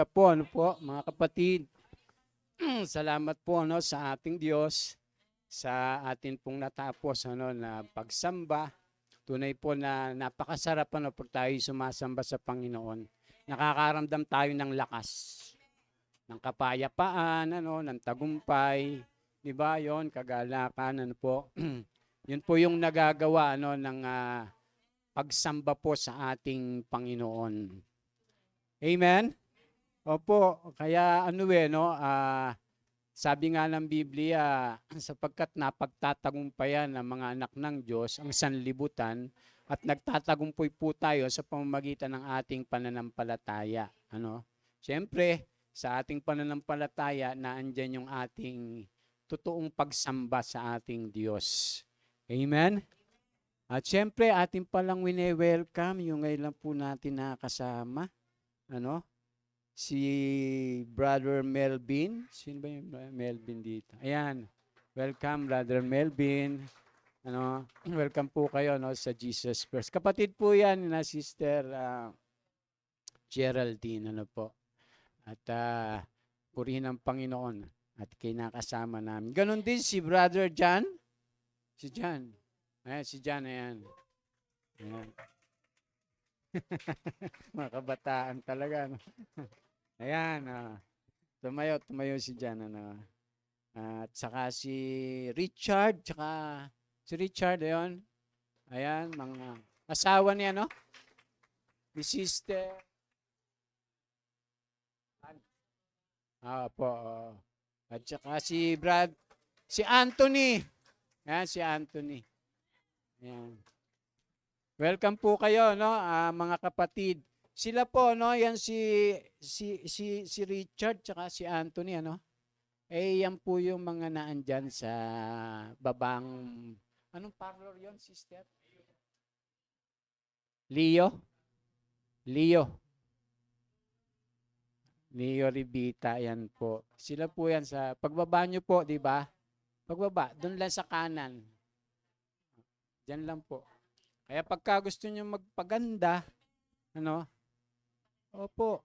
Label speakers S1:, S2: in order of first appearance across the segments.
S1: Po, mga kapatid, salamat po sa ating Diyos sa atin pong natapos na pagsamba. Tunay po na napakasarap pag tayo sumasamba sa Panginoon. Nakakaramdam tayo ng lakas, ng kapayapaan, ng tagumpay, 'di ba? 'Yon, kagalakan, Yun po yung nagagawa ng pagsamba po sa ating Panginoon. Amen. Opo, kaya sabi nga ng Biblia, sapagkat napagtatagumpayan ng mga anak ng Diyos ang sanlibutan at nagtatagumpay po tayo sa pamamagitan ng ating pananampalataya. Siyempre, sa ating pananampalataya, naandyan yung ating totoong pagsamba sa ating Diyos. Amen? At siyempre, ating palang wine-welcome yung ngayon lang po natin nakasama. Si Brother Melvin. Sino ba yung Melvin dito? Ayan. Welcome, Brother Melvin. Welcome po kayo sa Jesus First. Kapatid po yan na Sister Geraldine. Po. At purihin ang Panginoon at kinakasama namin. Ganon din si Brother John. Si John. Ayan, si John. Ayan. Ayan. Mga kabataan talaga. Ayan, tumayo si Jan, At saka si Richard, ayun. Ayan, mga asawa niya, ni Sister. Po. At saka si Anthony. Ayan, si Anthony. Ayan. Welcome po kayo, mga kapatid. Sila po, yan si Richard tsaka si Anthony, yan po yung mga naandyan sa babang, anong parlor yon, sister? Leo Ribita, yan po. Sila po yan sa, pagbaba nyo po, di ba? Pagbaba, doon lang sa kanan. Diyan lang po. Kaya pagka gusto nyo magpaganda, opo,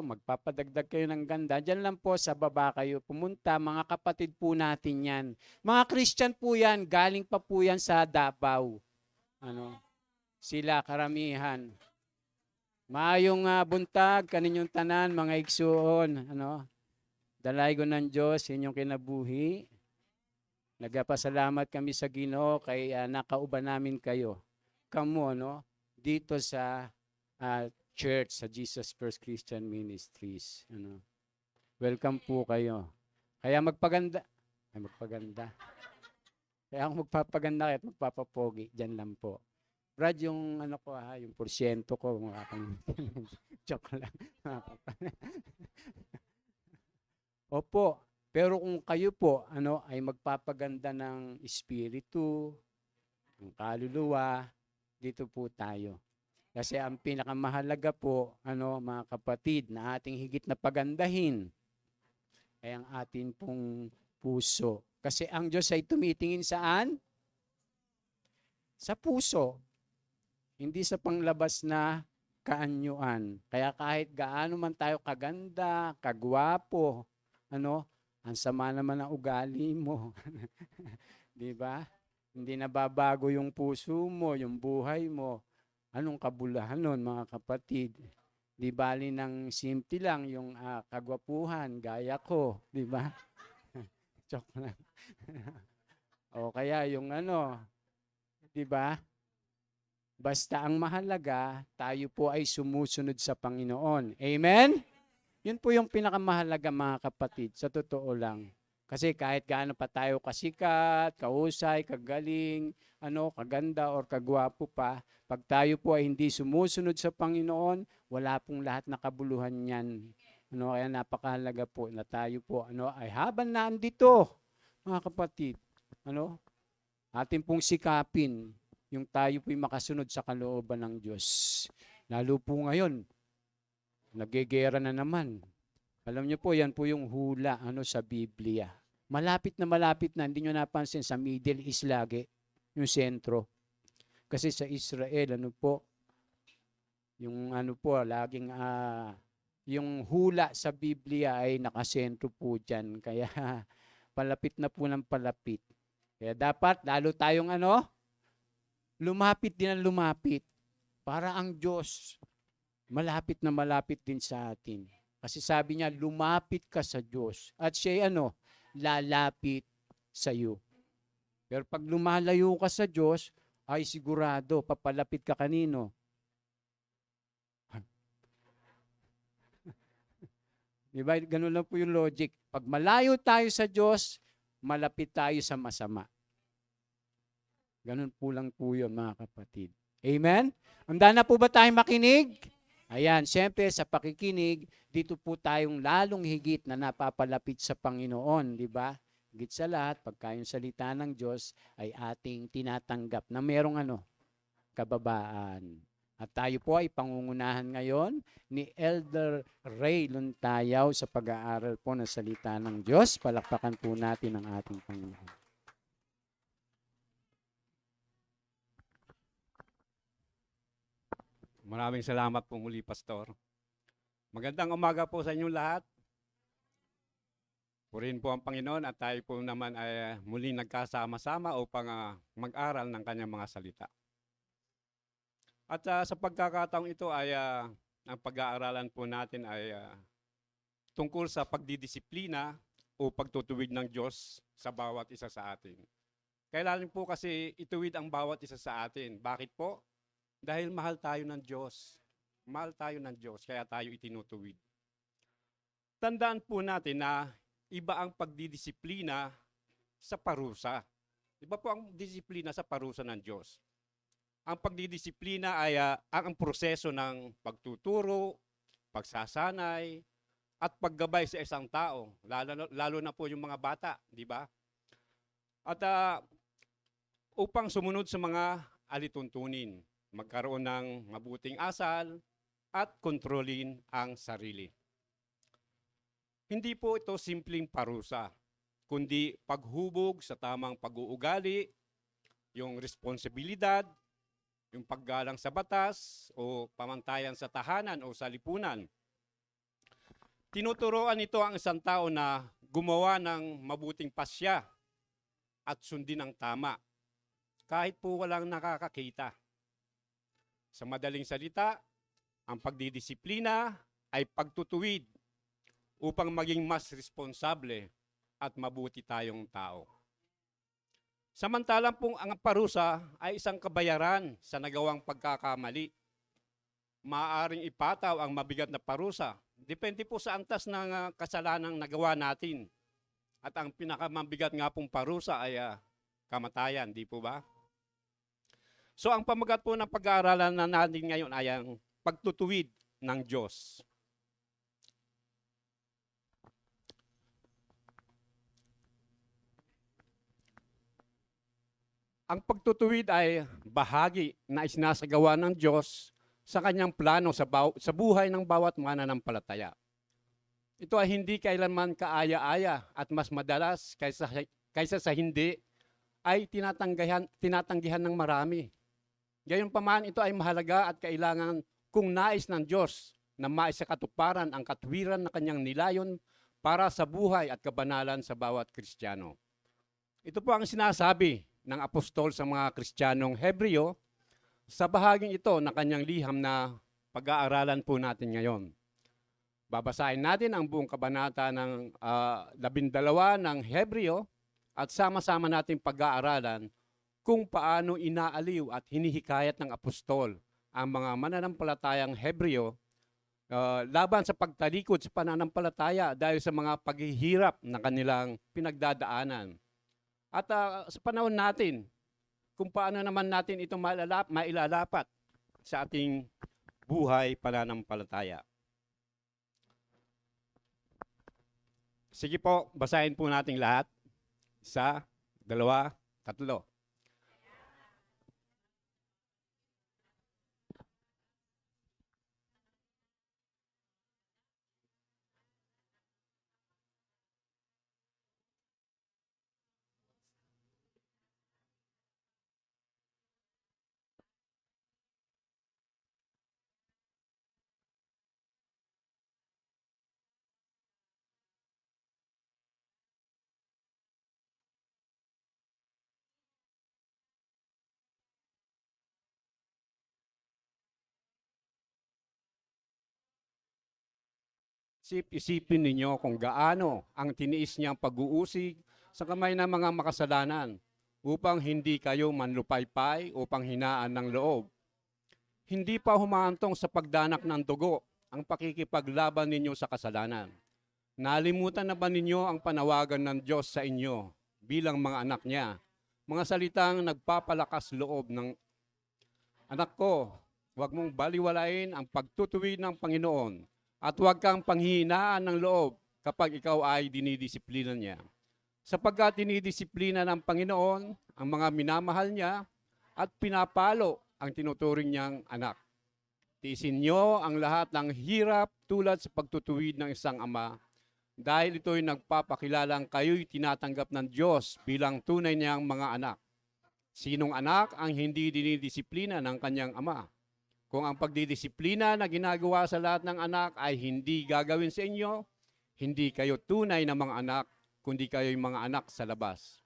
S1: magpapadagdag kayo ng ganda. Diyan lang po sa baba kayo pumunta, mga kapatid po natin yan. Mga Christian po yan, galing pa po yan sa Davao. Sila karamihan. Maayong buntag, kaninyong tanan, mga igsuon. Dalay ko ng Diyos, inyong kinabuhi. Nagpasalamat kami sa Ginoo kay nakauban namin kayo. Kamo, dito sa church, sa Jesus First Christian Ministries. Welcome po kayo. Kaya magpaganda. Kaya kung magpapaganda kayo at magpapapogi, dyan lang po. Brad, yung yung porsyento ko, joke lang. Opo, pero kung kayo po, ay magpapaganda ng espiritu, ng kaluluwa, dito po tayo. Kasi ang pinakamahalaga po, mga kapatid, na ating higit na pagandahin ay ang atin pong puso. Kasi ang Diyos ay tumitingin saan? Sa puso. Hindi sa panglabas na kaanyuan. Kaya kahit gaano man tayo kaganda, kagwapo, ang sama naman ang ugali mo. Di ba? Hindi nababago yung puso mo, yung buhay mo. Anong kabulahan nun, mga kapatid? Di bali ng simple lang yung kagwapuhan, gaya ko, di ba? Joke lang. O kaya yung di ba? Basta ang mahalaga, tayo po ay sumusunod sa Panginoon. Amen? Yun po yung pinakamahalaga, mga kapatid, sa totoo lang. Kasi kahit gaano pa tayo kasikat, kahusay, kagaling, kaganda or kagwapo pa, pag tayo po ay hindi sumusunod sa Panginoon, wala pong lahat na kabuluhan niyan. Kaya napakahalaga po na tayo po ay habang naandito, mga kapatid, atin pong sikapin yung tayo po'y makasunod sa kalooban ng Diyos. Lalo po ngayon, nagegera na naman. Alam niyo po, yan po yung hula sa Biblia. Malapit na, hindi nyo napansin, sa Middle East lagi, yung sentro. Kasi sa Israel, yung laging yung hula sa Biblia ay nakasentro po dyan. Kaya palapit na po ng palapit. Kaya dapat lalo tayong lumapit din ang lumapit. Para ang Diyos malapit na malapit din sa atin. Kasi sabi niya, lumapit ka sa Diyos. At siya lalapit sa iyo. Pero pag lumalayo ka sa Diyos, ay sigurado, papalapit ka kanino? Diba? Ganun lang po yung logic. Pag malayo tayo sa Diyos, malapit tayo sa masama. Ganun po lang po yun, mga kapatid. Amen? Handa na po ba tayong makinig? Ayan, siyempre sa pakikinig, dito po tayong lalong higit na napapalapit sa Panginoon, di ba? Higit sa lahat, pagka yung salita ng Diyos ay ating tinatanggap na merong kababaan. At tayo po ay pangungunahan ngayon ni Elder Ray Luntayaw sa pag-aaral po ng salita ng Diyos. Palakpakan po natin ang ating Panginoon.
S2: Maraming salamat po muli, Pastor. Magandang umaga po sa inyong lahat. Purihin po ang Panginoon at tayo po naman ay muli nagkasama-sama upang mag-aral ng kanyang mga salita. At sa pagkakataong ito ay ang pag-aaralan po natin ay tungkol sa pagdidisiplina o pagtutuwid ng Diyos sa bawat isa sa atin. Kailangan po kasi ituwid ang bawat isa sa atin. Bakit po? Dahil mahal tayo ng Diyos. Mahal tayo ng Diyos, kaya tayo itinutuwid. Tandaan po natin na iba ang pagdidisiplina sa parusa. Iba po ang disiplina sa parusa ng Diyos. Ang pagdidisiplina ay ang proseso ng pagtuturo, pagsasanay, at paggabay sa isang tao, lalo na po yung mga bata, di ba? At upang sumunod sa mga alituntunin, magkaroon ng mabuting asal, at kontrolin ang sarili. Hindi po ito simpleng parusa, kundi paghubog sa tamang pag-uugali, yung responsibilidad, yung paggalang sa batas o pamantayan sa tahanan o sa lipunan. Tinuturoan nito ang isang tao na gumawa ng mabuting pasya at sundin ang tama, kahit po walang nakakakita. Sa madaling salita, ang pagdidisiplina ay pagtutuwid upang maging mas responsable at mabuti tayong tao. Samantalang pong ang parusa ay isang kabayaran sa nagawang pagkakamali. Maaaring ipataw ang mabigat na parusa. Depende po sa antas ng kasalanang nagawa natin. At ang pinakamabigat nga pong parusa ay kamatayan, di po ba? So ang pamagat po ng pag-aaralan na natin ngayon ay ang pagtutuwid ng Diyos. Ang pagtutuwid ay bahagi na isinasagawa ng Diyos sa kanyang plano sa buhay ng bawat mananampalataya. Ito ay hindi kailanman kaaya-aya at mas madalas kaysa sa hindi ay tinatanggihan ng marami. Gayunpaman, ito ay mahalaga at kailangan kung nais ng Diyos na maisakatuparan ang katwiran na kanyang nilayon para sa buhay at kabanalan sa bawat Kristiyano. Ito po ang sinasabi ng apostol sa mga Kristiyanong Hebreo sa bahaging ito na kanyang liham na pag-aaralan po natin ngayon. Babasahin natin ang buong kabanata ng 12 ng Hebreo at sama-sama natin pag-aaralan kung paano inaaliw at hinihikayat ng apostol ang mga mananampalatayang Hebreo laban sa pagtalikod sa pananampalataya dahil sa mga paghihirap na kanilang pinagdadaanan. At sa panahon natin, kung paano naman natin ito mailalapat sa ating buhay pananampalataya. Sige po, basahin po natin lahat. 1, 2, 3. Isipin ninyo kung gaano ang tiniis niyang pag-uusig sa kamay ng mga makasalanan upang hindi kayo manlupaypay upang hinaan ng loob. Hindi pa humahantong sa pagdanak ng dugo ang pakikipaglaban ninyo sa kasalanan. Nalimutan na ba ninyo ang panawagan ng Diyos sa inyo bilang mga anak niya? Mga salitang nagpapalakas loob ng anak ko, huwag mong baliwalain ang pagtutuwid ng Panginoon at huwag kang panghihinaan ng loob kapag ikaw ay dinidisiplina niya. Sapagkat dinidisiplina ng Panginoon ang mga minamahal niya at pinapalo ang tinuturing niyang anak. Tiisin niyo ang lahat ng hirap tulad sa pagtutuwid ng isang ama dahil ito'y nagpapakilalang kayo'y tinatanggap ng Diyos bilang tunay niyang mga anak. Sinong anak ang hindi dinidisiplina ng kanyang ama? Kung ang pagdidisiplina na ginagawa sa lahat ng anak ay hindi gagawin sa inyo, hindi kayo tunay na mga anak, kundi kayo'y mga anak sa labas.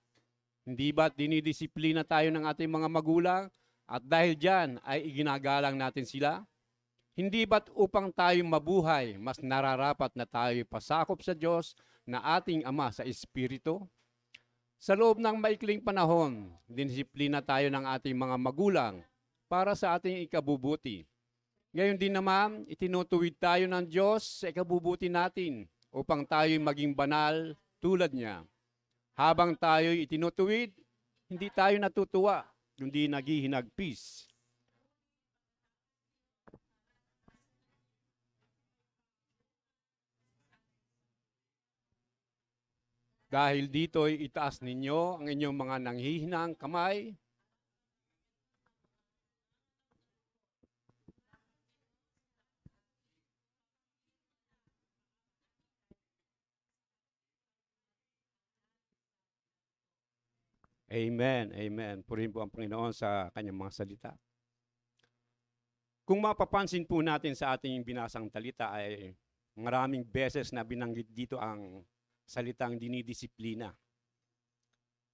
S2: Hindi ba't dinidisiplina tayo ng ating mga magulang at dahil dyan ay iginagalang natin sila? Hindi ba't upang tayo mabuhay, mas nararapat na tayo pasakop sa Diyos na ating Ama sa Espiritu? Sa loob ng maikling panahon, dinisiplina tayo ng ating mga magulang para sa ating ikabubuti. Ngayon din naman, itinutuwid tayo ng Diyos sa ikabubuti natin upang tayo'y maging banal tulad niya. Habang tayo'y itinutuwid, hindi tayo natutuwa, kundi naghihinagpis. Dahil dito'y itaas ninyo ang inyong mga nanghihinang kamay. Amen, amen. Purihin po ang Panginoon sa kanyang mga salita. Kung mapapansin po natin sa ating binasang talita ay maraming beses na binanggit dito ang salitang dinidisiplina.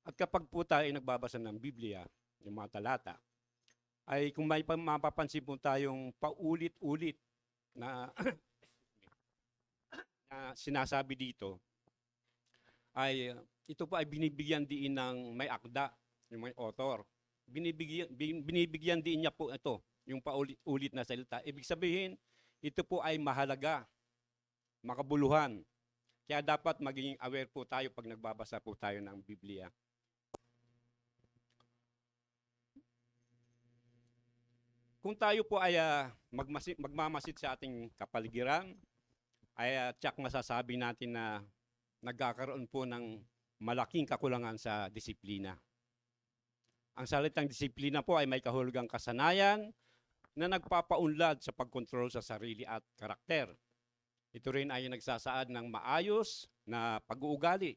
S2: At kapag po tayo ay nagbabasa ng Biblia, yung mga talata, ay kung may mapapansin po tayong paulit-ulit na, na sinasabi dito, ay ito po ay binibigyan diin ng may akda, yung may author. Binibigyan diin niya po ito, yung paulit-ulit na salita. Ibig sabihin, ito po ay mahalaga, makabuluhan. Kaya dapat maging aware po tayo pag nagbabasa po tayo ng Biblia. Kung tayo po ay magmamasid sa ating kapaligiran, ay tsak masasabi natin na nagkakaroon po ng malaking kakulangan sa disiplina. Ang salitang disiplina po ay may kahulugang kasanayan na nagpapaunlad sa pagkontrol sa sarili at karakter. Ito rin ay nagsasaad ng maayos na pag-uugali.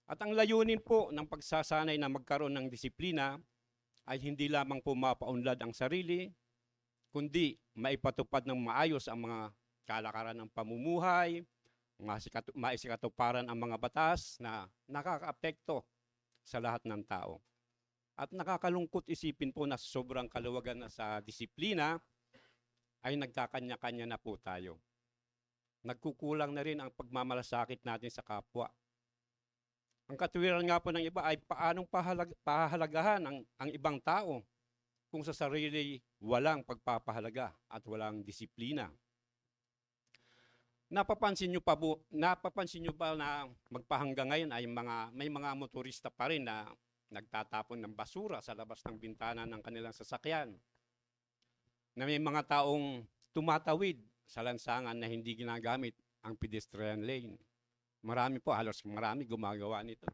S2: At ang layunin po ng pagsasanay na magkaroon ng disiplina ay hindi lamang po mapaunlad ang sarili, kundi maipatupad ng maayos ang mga kalakaran ng pamumuhay, maisikatuparan ang mga batas na nakakaapekto sa lahat ng tao. At nakakalungkot isipin po na sobrang kaluwagan na sa disiplina ay nagkakanya-kanya na po tayo. Nagkukulang na rin ang pagmamalasakit natin sa kapwa. Ang katwiran nga po ng iba ay paanong pahahalagahan ang ibang tao kung sa sarili walang pagpapahalaga at walang disiplina. Napapansin niyo ba na magpahanggang ngayon ay may mga motorista pa rin na nagtatapon ng basura sa labas ng bintana ng kanilang sasakyan? Na may mga taong tumatawid sa lansangan na hindi ginagamit ang pedestrian lane. Halos marami gumagawa nito.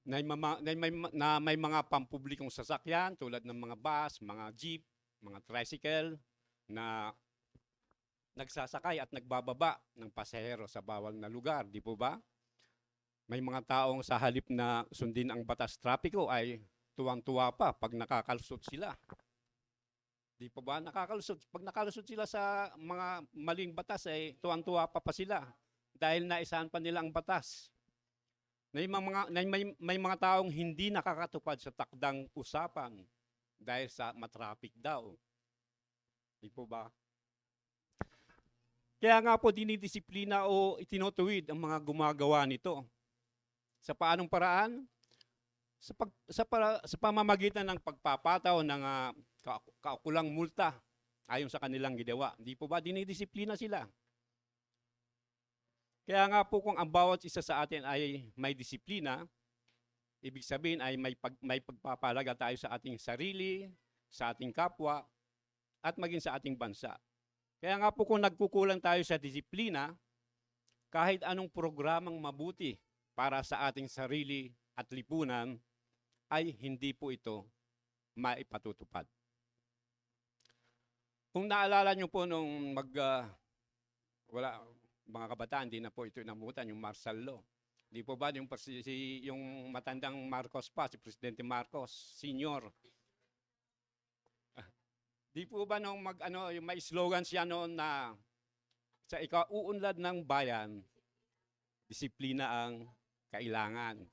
S2: May mga pampublikong sasakyan tulad ng mga bus, mga jeep, mga tricycle na nagsasakay at nagbababa ng pasahero sa bawal na lugar, di po ba? May mga taong sa halip na sundin ang batas trapiko ay tuwang-tuwa pa pag nakakalusot sila. Di po ba? Pag nakalusot sila sa mga maling batas ay tuwang-tuwa pa sila dahil naisahan pa nila ang batas. May mga taong hindi nakakatupad sa takdang usapan dahil sa matraffic daw. Di po ba? Kaya nga po dinidisiplina o itinutuwid ang mga gumagawa nito. Sa paanong paraan? Sa pamamagitan ng pagpapataw ng kaukulang multa ayon sa kanilang ginawa. Di po ba dinidisiplina sila? Kaya nga po kung ang bawat isa sa atin ay may disiplina, ibig sabihin ay may pagpapalaga tayo sa ating sarili, sa ating kapwa, at maging sa ating bansa. Kaya nga po kung nagkukulang tayo sa disiplina, kahit anong programang mabuti para sa ating sarili at lipunan, ay hindi po ito maipatutupad. Kung naalala nyo po nung mga kabataan, di na po ito inabutan, yung martial law. Di po ba yung matandang Marcos pa, si Presidente Marcos Sr. Di po ba nung yung may slogan siya noon na sa ikauunlad ng bayan, disiplina ang kailangan.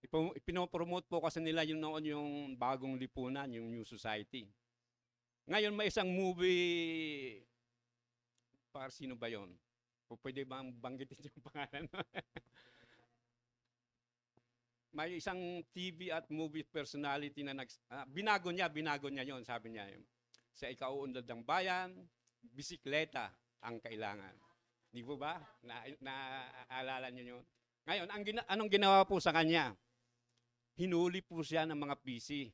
S2: Ipinopromote po kasi nila yun noon yung bagong lipunan, yung New Society. Ngayon may isang movie, para sino ba yun? Pwede ba banggitin yung pangalan? May isang TV at movie personality na binago niya yon, sabi niya yun. Sa ikauunlad ng bayan, bisikleta ang kailangan. Di po ba? Naaalala niyo yun? Ngayon, anong ginawa po sa kanya? Hinuli po siya ng mga PC.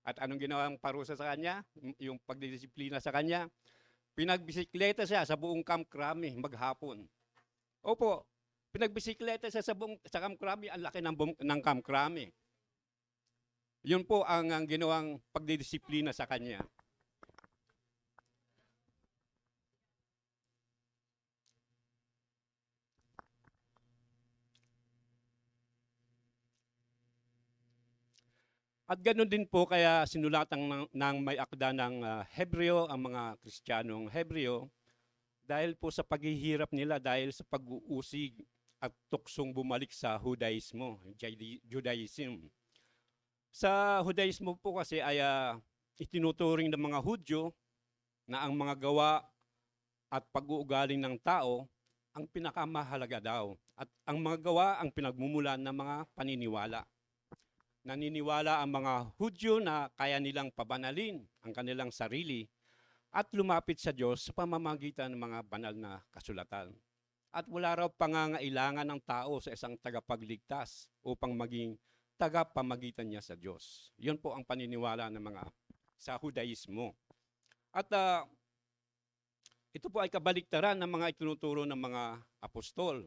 S2: At anong ginawa ang parusa sa kanya? Yung pagdidisiplina sa kanya? Pinagbisikleta siya sa buong Camp Crame maghapon. Opo, pinagbisikleta siya sa Camp Crame, ang laki ng Camp Crame. Yun po ang ginawang pagdidisiplina sa kanya. At ganoon din po kaya sinulatan ng may akda ng Hebreo, ang mga Kristiyanong Hebreo, dahil po sa paghihirap nila, dahil sa pag-uusig at tuksong bumalik sa Judaism. Sa Judaismo po kasi ay itinuturing ng mga Hudyo na ang mga gawa at pag-uugaling ng tao ang pinakamahalaga daw. At ang mga gawa ang pinagmumulan ng mga paniniwala. Naniniwala ang mga Hudyo na kaya nilang pabanalin ang kanilang sarili at lumapit sa Diyos sa pamamagitan ng mga banal na kasulatan. At wala raw pangangailangan ng tao sa isang tagapagligtas upang maging tagapamagitan niya sa Diyos. Yun po ang paniniwala ng mga sa Judaismo. At ito po ay kabaliktaran ng mga itinuturo ng mga apostol.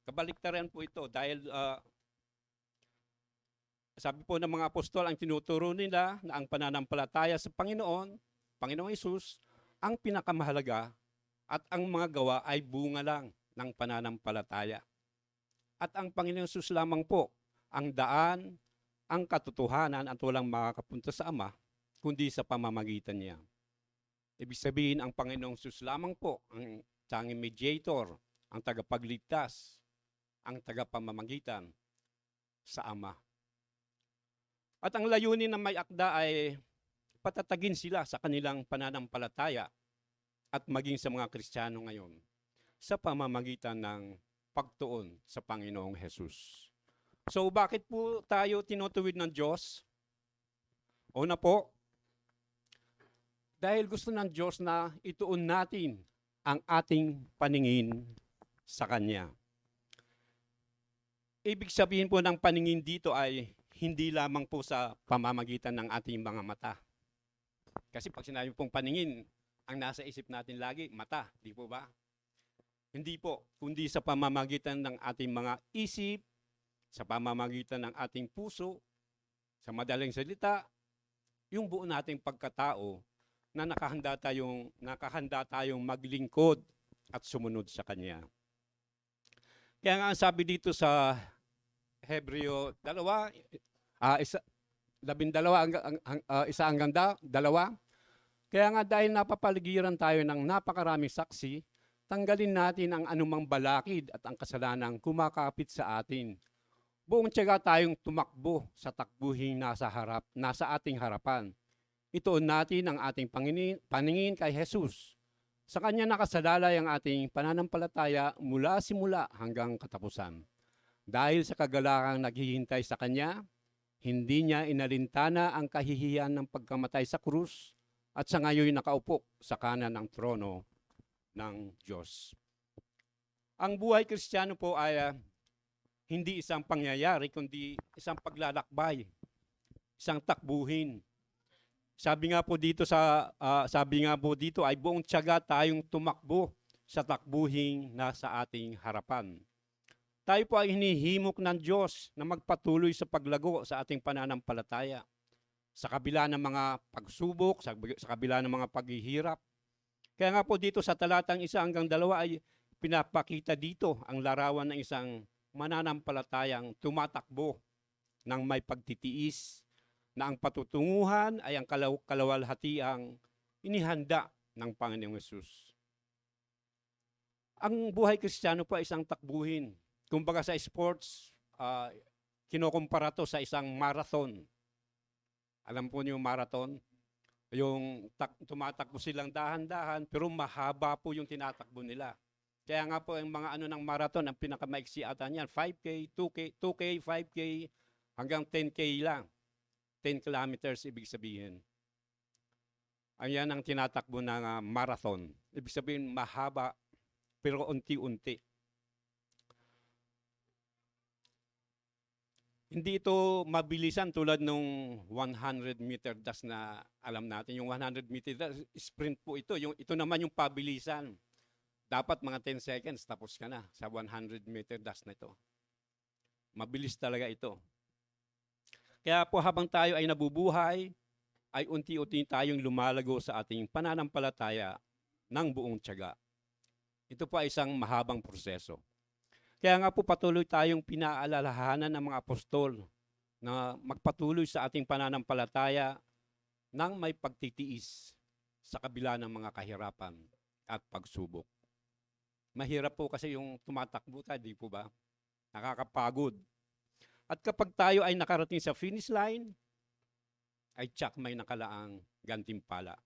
S2: Kabaliktaran po ito dahil sabi po ng mga apostol, ang tinuturo nila na ang pananampalataya sa Panginoong Hesus, ang pinakamahalaga at ang mga gawa ay bunga lang ng pananampalataya. At ang Panginoong Hesus lamang po ang daan, ang katotohanan at walang makakapunta sa Ama, kundi sa pamamagitan niya. Ibig sabihin, ang Panginoong Hesus lamang po ang tanging mediator, ang tagapagligtas, ang tagapamamagitan sa Ama. At ang layunin ng may akda ay patatagin sila sa kanilang pananampalataya at maging sa mga Kristiyano ngayon sa pamamagitan ng pagtuon sa Panginoong Hesus. So bakit po tayo tinutuwid ng Diyos? Una po, dahil gusto ng Diyos na ituon natin ang ating paningin sa Kanya. Ibig sabihin po ng paningin dito ay hindi lamang po sa pamamagitan ng ating mga mata. Kasi pag sinabi pong paningin, ang nasa isip natin lagi, mata, di po ba? Hindi po, kundi sa pamamagitan ng ating mga isip, sa pamamagitan ng ating puso, sa madaling salita, yung buo nating pagkatao na nakahanda tayong maglingkod at sumunod sa Kanya. Kaya nga ang sabi dito sa Hebreo 12, 2. Kaya nga dahil napapaligiran tayo ng napakaraming saksi, tanggalin natin ang anumang balakid at ang kasalanang kumakapit sa atin. Buong tiyaga tayong tumakbo sa takbuhing nasa ating harapan. ituon natin ang ating paningin kay Jesus. Sa Kanya nakasalalay ang ating pananampalataya mula simula hanggang katapusan. Dahil sa kagalakang naghihintay sa Kanya, hindi niya inalintana ang kahihiyan ng pagkamatay sa krus at sa ngayon nakaupo sa kanan ng trono ng Diyos. Ang buhay Kristiyano po ay hindi isang pangyayari, kundi isang paglalakbay, isang takbuhin. Sabi nga po dito ay buong tiyaga tayong tumakbo sa takbuhin na sa ating harapan. Tayo po ay hinihimok ng Diyos na magpatuloy sa paglago sa ating pananampalataya. Sa kabila ng mga pagsubok, sa kabila ng mga paghihirap. Kaya nga po dito sa talatang 1 hanggang 2 ay pinapakita dito ang larawan ng isang mananampalatayang tumatakbo ng may pagtitiis, na ang patutunguhan ay ang kalawalhatiang inihanda ng Panginoong Yesus. Ang buhay Kristiyano po ay isang takbuhin. Kumbaga sa sports, kinukumpara to sa isang marathon. Alam po niyo yung marathon? Yung tumatakbo silang dahan-dahan, pero mahaba po yung tinatakbo nila. Kaya nga po yung mga ng marathon, ang pinakamaiksi ata niyan, 5K, 2K, 5K, hanggang 10K lang. 10 kilometers ibig sabihin. Ayan ang tinatakbo ng marathon. Ibig sabihin mahaba pero unti-unti. Hindi ito mabilisan tulad nung 100-meter dash na alam natin. Yung 100-meter dash, sprint po ito. Ito naman yung pabilisan. Dapat mga 10 seconds tapos ka na sa 100-meter dash na ito. Mabilis talaga ito. Kaya po habang tayo ay nabubuhay, ay unti-unti tayong lumalago sa ating pananampalataya ng buong tiyaga. Ito po ay isang mahabang proseso. Kaya nga po patuloy tayong pinaalalahanan ng mga apostol na magpatuloy sa ating pananampalataya ng may pagtitiis sa kabila ng mga kahirapan at pagsubok. Mahirap po kasi yung tumatakbo tayo, di po ba? Nakakapagod. At kapag tayo ay nakarating sa finish line, ay tsak may nakalaang gantimpala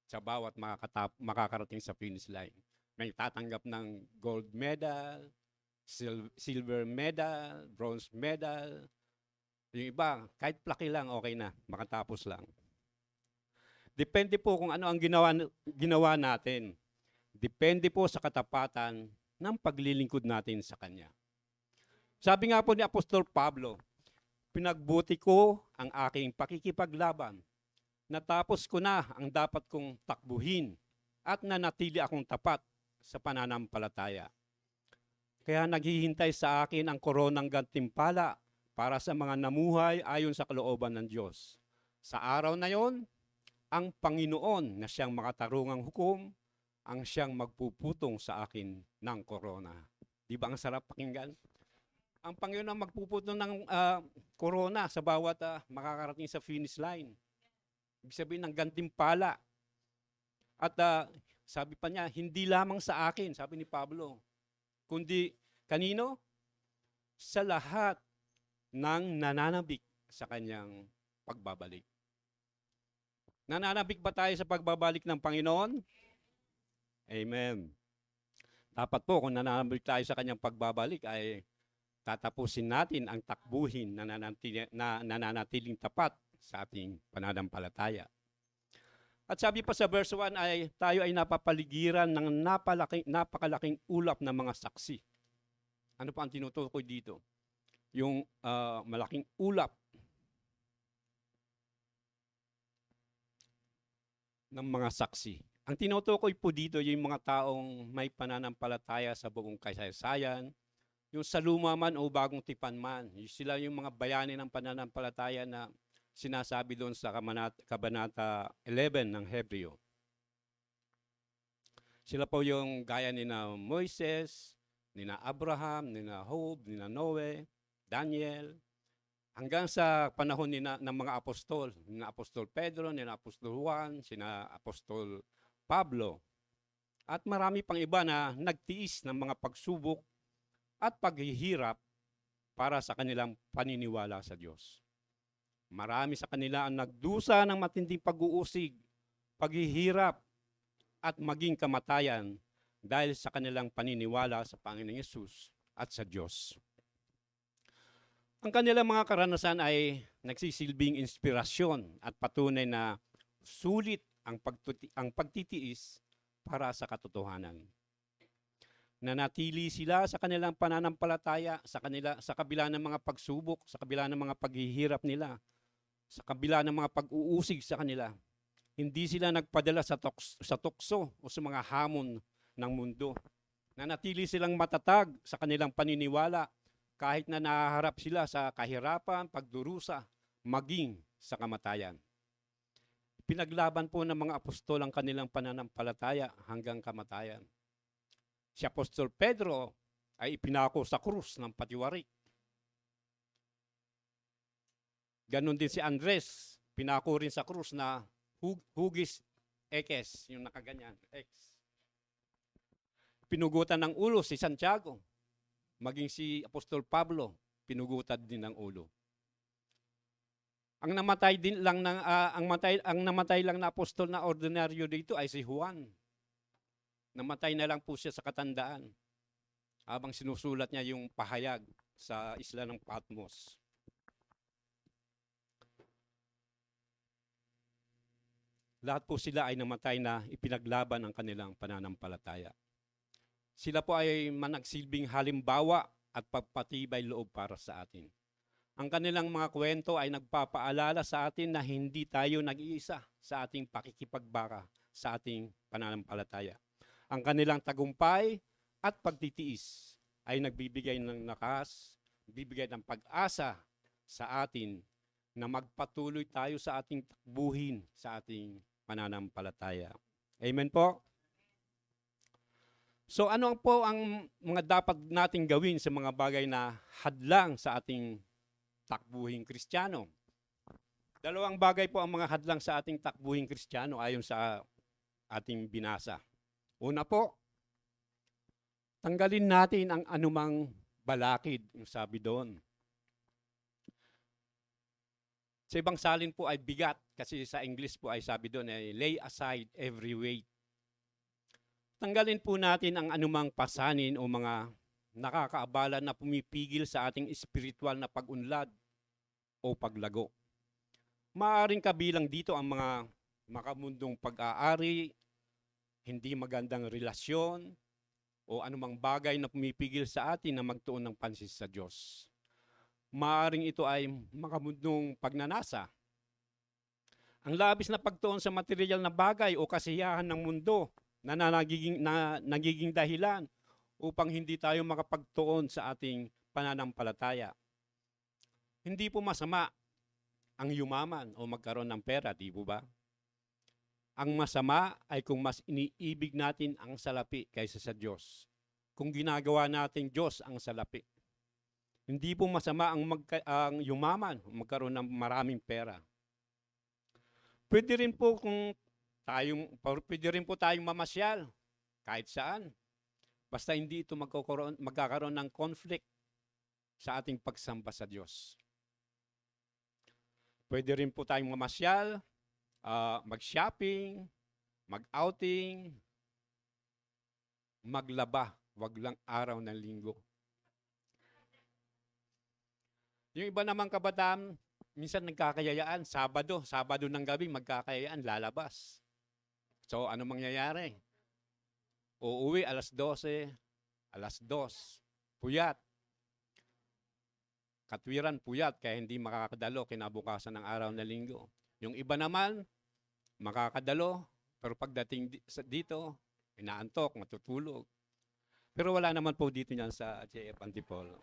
S2: sa bawat makakarating sa finish line. May tatanggap ng gold medal, silver medal, bronze medal. Yung iba, kahit plaki lang, okay na, makatapos lang. Depende po kung ano ang ginawa natin. Depende po sa katapatan ng paglilingkod natin sa Kanya. Sabi nga po ni Apostol Pablo, pinagbuti ko ang aking pakikipaglaban. Natapos ko na ang dapat kong takbuhin at nanatili akong tapat sa pananampalataya. Kaya naghihintay sa akin ang koronang gantimpala para sa mga namuhay ayon sa kalooban ng Diyos. Sa araw na yon, ang Panginoon na siyang makatarungang hukom, ang siyang magpuputong sa akin ng korona. Di ba ang sarap pakinggan? Ang Panginoon ang magpuputong ng korona sa bawat makakarating sa finish line. Ibig sabihin ng gantimpala. At sabi pa niya, hindi lamang sa akin, sabi ni Pablo, kundi kanino? Sa lahat ng nananabik sa kanyang pagbabalik. Nananabik ba tayo sa pagbabalik ng Panginoon? Amen. Dapat po kung nananabik tayo sa kanyang pagbabalik ay tatapusin natin ang takbuhin na nananatiling tapat sa ating pananampalataya. At sabi pa sa verse 1 ay tayo ay napapaligiran ng napakalaking ulap ng mga saksi. Ano pa ang tinutukoy dito? Yung malaking ulap ng mga saksi. Ang tinutukoy po dito yung mga taong may pananampalataya sa buong kasaysayan, yung sa luma man o bagong tipan man. Sila yung mga bayani ng pananampalataya na sinasabi doon sa Kabanata 11 ng Hebreo. Sila po yung gaya ni na Moises, ni na Abraham, ni na Job, ni na Noe, Daniel, hanggang sa panahon ng mga apostol, ni na Apostol Pedro, ni na Apostol Juan, sina Apostol Pablo, at marami pang iba na nagtiis ng mga pagsubok at paghihirap para sa kanilang paniniwala sa Diyos. Marami sa kanila ang nagdusa ng matinding pag-uusig, paghihirap, at maging kamatayan dahil sa kanilang paniniwala sa Panginoong Yesus at sa Diyos. Ang kanilang mga karanasan ay nagsisilbing inspirasyon at patunay na sulit ang pagtitiis para sa katotohanan. Nanatili sila sa kanilang pananampalataya, sa kabila ng mga pagsubok, sa kabila ng mga paghihirap nila, sa kabila ng mga pag-uusig sa kanila. Hindi sila nagpadala sa tukso o sa mga hamon ng mundo. Nanatili silang matatag sa kanilang paniniwala kahit na nahaharap sila sa kahirapan, pagdurusa, maging sa kamatayan. Pinaglaban po ng mga apostol ang kanilang pananampalataya hanggang kamatayan. Si Apostol Pedro ay ipinako sa krus ng patiwari. Ganon din si Andres, pinako rin sa krus na hugis ekes, yung nakaganyan, X. Pinugutan ng ulo si Santiago, maging si Apostol Pablo, pinugutan din ng ulo. Ang namatay lang na apostol na ordinaryo dito ay si Juan. Namatay na lang po siya sa katandaan habang sinusulat niya yung pahayag sa isla ng Patmos. Lahat po sila ay namatay na ipinaglaban ang kanilang pananampalataya. Sila po ay managsilbing halimbawa at pagpatibay loob para sa atin. Ang kanilang mga kwento ay nagpapaalala sa atin na hindi tayo nag-iisa sa ating pakikipagbaka sa ating pananampalataya. Ang kanilang tagumpay at pagtitiis ay nagbibigay ng lakas, bibigay ng pag-asa sa atin na magpatuloy tayo sa ating takbuhin sa ating pananampalataya. Amen po? So ano po ang mga dapat nating gawin sa mga bagay na hadlang sa ating takbuhing Kristiyano? Dalawang bagay po ang mga hadlang sa ating takbuhing Kristiyano ayon sa ating binasa. Una po, tanggalin natin ang anumang balakid, yung sabi doon. Sa ibang salin po ay bigat, kasi sa English po ay sabi doon ay lay aside every weight. Tanggalin po natin ang anumang pasanin o mga nakakaabala na pumipigil sa ating espiritual na pag-unlad o paglago. Maaaring kabilang dito ang mga makamundong pag-aari, hindi magandang relasyon, o anumang bagay na pumipigil sa atin na magtuon ng pansin sa Diyos. Maaaring ito ay makamundong pagnanasa. Ang labis na pagtuon sa material na bagay o kasiyahan ng mundo na nagiging dahilan upang hindi tayo makapagtuon sa ating pananampalataya. Hindi po masama ang yumaman o magkaroon ng pera, di po ba? Ang masama ay kung mas iniibig natin ang salapi kaysa sa Diyos. Kung ginagawa natin Diyos ang salapi. Hindi po masama ang yumaman o magkaroon ng maraming pera. Pwede rin po tayong mamasyal kahit saan. Basta hindi ito magkakaroon ng conflict sa ating pagsamba sa Diyos. Pwede rin po tayong mamasyal, mag-shopping, mag-outing, maglaba, wag lang araw ng linggo. Yung iba namang kabataan, minsan nagkakayayaan, Sabado ng gabi, magkakayayaan, lalabas. So, ano mangyayari? Uuwi alas 12, alas 2, puyat. Katwiran, puyat, kaya hindi makakadalo kinabukasan ng araw na linggo. Yung iba naman, makakadalo, pero pagdating dito, inaantok, matutulog. Pero wala naman po dito niyan sa JF Antipolo.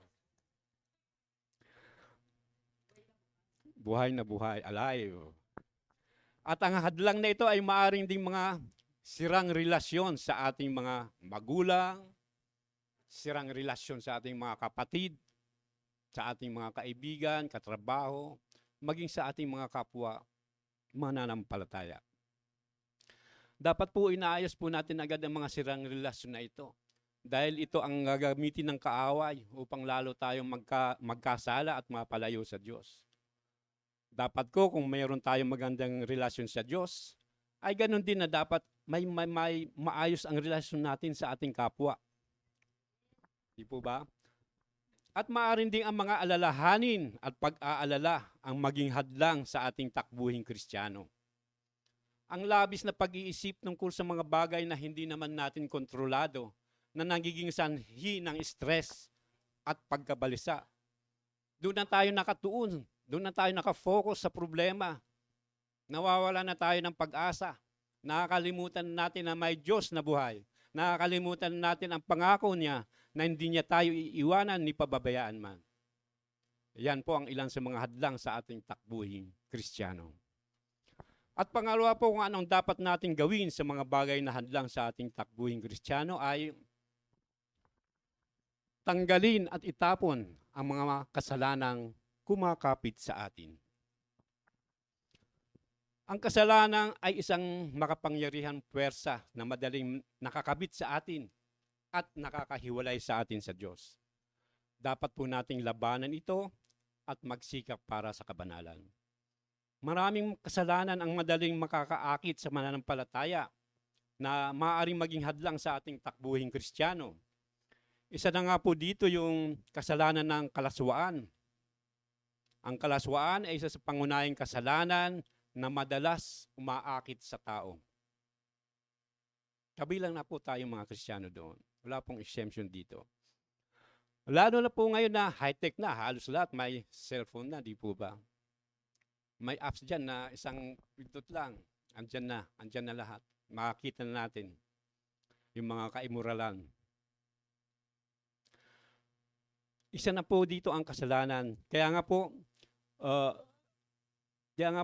S2: Buhay na buhay, alive. At ang hadlang na ito ay maaring ding mga sirang relasyon sa ating mga magulang, sirang relasyon sa ating mga kapatid, sa ating mga kaibigan, katrabaho, maging sa ating mga kapwa mananampalataya. Dapat po inaayos po natin agad ang mga sirang relasyon na ito. Dahil ito ang gagamitin ng kaaway upang lalo tayong magkasala at mapalayo sa Diyos. Dapat kung mayroon tayong magandang relasyon sa Diyos, ay ganun din na dapat may maayos ang relasyon natin sa ating kapwa. Di po ba? At maaaring din ang mga alalahanin at pag-aalala ang maging hadlang sa ating takbuhing Kristiyano. Ang labis na pag-iisip tungkol sa mga bagay na hindi naman natin kontrolado, na nagiging sanhi ng stress at pagkabalisa. Doon na tayo nakatuon, doon na tayo nakafocus sa problema. Nawawala na tayo ng pag-asa. Nakakalimutan natin na may Diyos na buhay. Nakakalimutan natin ang pangako niya na hindi niya tayo iiwanan ni pababayaan man. Yan po ang ilan sa mga hadlang sa ating takbuhing Kristiyano. At pangalawa po kung anong dapat nating gawin sa mga bagay na hadlang sa ating takbuhing Kristiyano ay tanggalin at itapon ang mga kasalanang kumakapit sa atin. Ang kasalanan ay isang makapangyarihang puwersa na madaling nakakabit sa atin at nakakahiwalay sa atin sa Diyos. Dapat po nating labanan ito at magsikap para sa kabanalan. Maraming kasalanan ang madaling makakaakit sa mananampalataya na maaaring maging hadlang sa ating takbuhing Kristiyano. Isa na nga po dito yung kasalanan ng kalaswaan. Ang kalaswaan ay isa sa pangunahing kasalanan na madalas umaakit sa tao. Kabilang na po tayong mga Kristiyano doon. Wala pong exemption dito. Lalo na po ngayon na high-tech na, halos lahat may cellphone na, di po ba? May apps dyan na isang pindot lang. Andyan na lahat. Makakita na natin yung mga kaimuralan. Isa na po dito ang kasalanan. Kaya nga po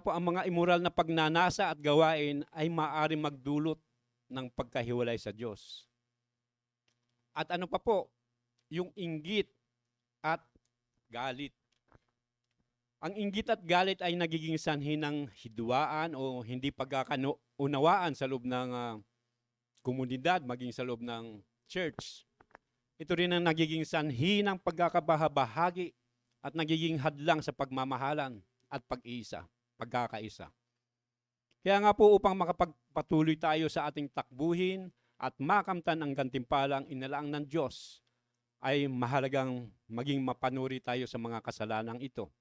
S2: ang mga immoral na pagnanasa at gawain ay maaaring magdulot ng pagkahiwalay sa Diyos. At ano pa po? Yung inggit at galit. Ang inggit at galit ay nagiging sanhi ng hidwaan o hindi pagkakaunawaan sa loob ng komunidad, maging sa loob ng church. Ito rin ang nagiging sanhi ng pagkakabahabahagi at nagiging hadlang sa pagmamahalan at pagkakaisa. Kaya nga po upang makapagpatuloy tayo sa ating takbuhin at makamtan ang gantimpalang inalaang ng Diyos, ay mahalagang maging mapanuri tayo sa mga kasalanang ito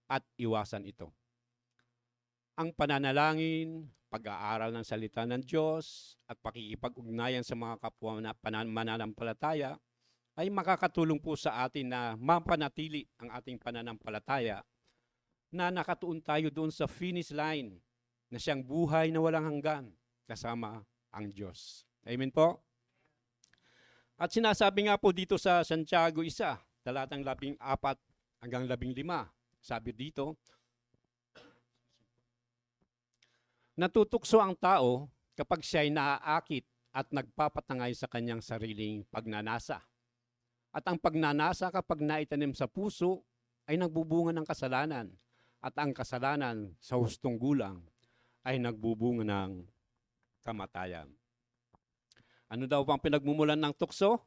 S2: at iwasan ito. Ang pananalangin, pag-aaral ng salita ng Diyos at pakikipag-ugnayan sa mga kapwa na mananampalataya ay makakatulong po sa atin na mapanatili ang ating pananampalataya na nakatuon tayo doon sa finish line na siyang buhay na walang hanggan kasama ang Diyos. Amen po? At sinasabi nga po dito sa Santiago 1, talatang 14 hanggang 15, sabi dito, natutukso ang tao kapag siya'y naaakit at nagpapatangay sa kanyang sariling pagnanasa. At ang pagnanasa kapag naitanim sa puso ay nagbubunga ng kasalanan. At ang kasalanan sa hustong gulang ay nagbubunga ng kamatayan. Ano daw bang pinagmumulan ng tukso?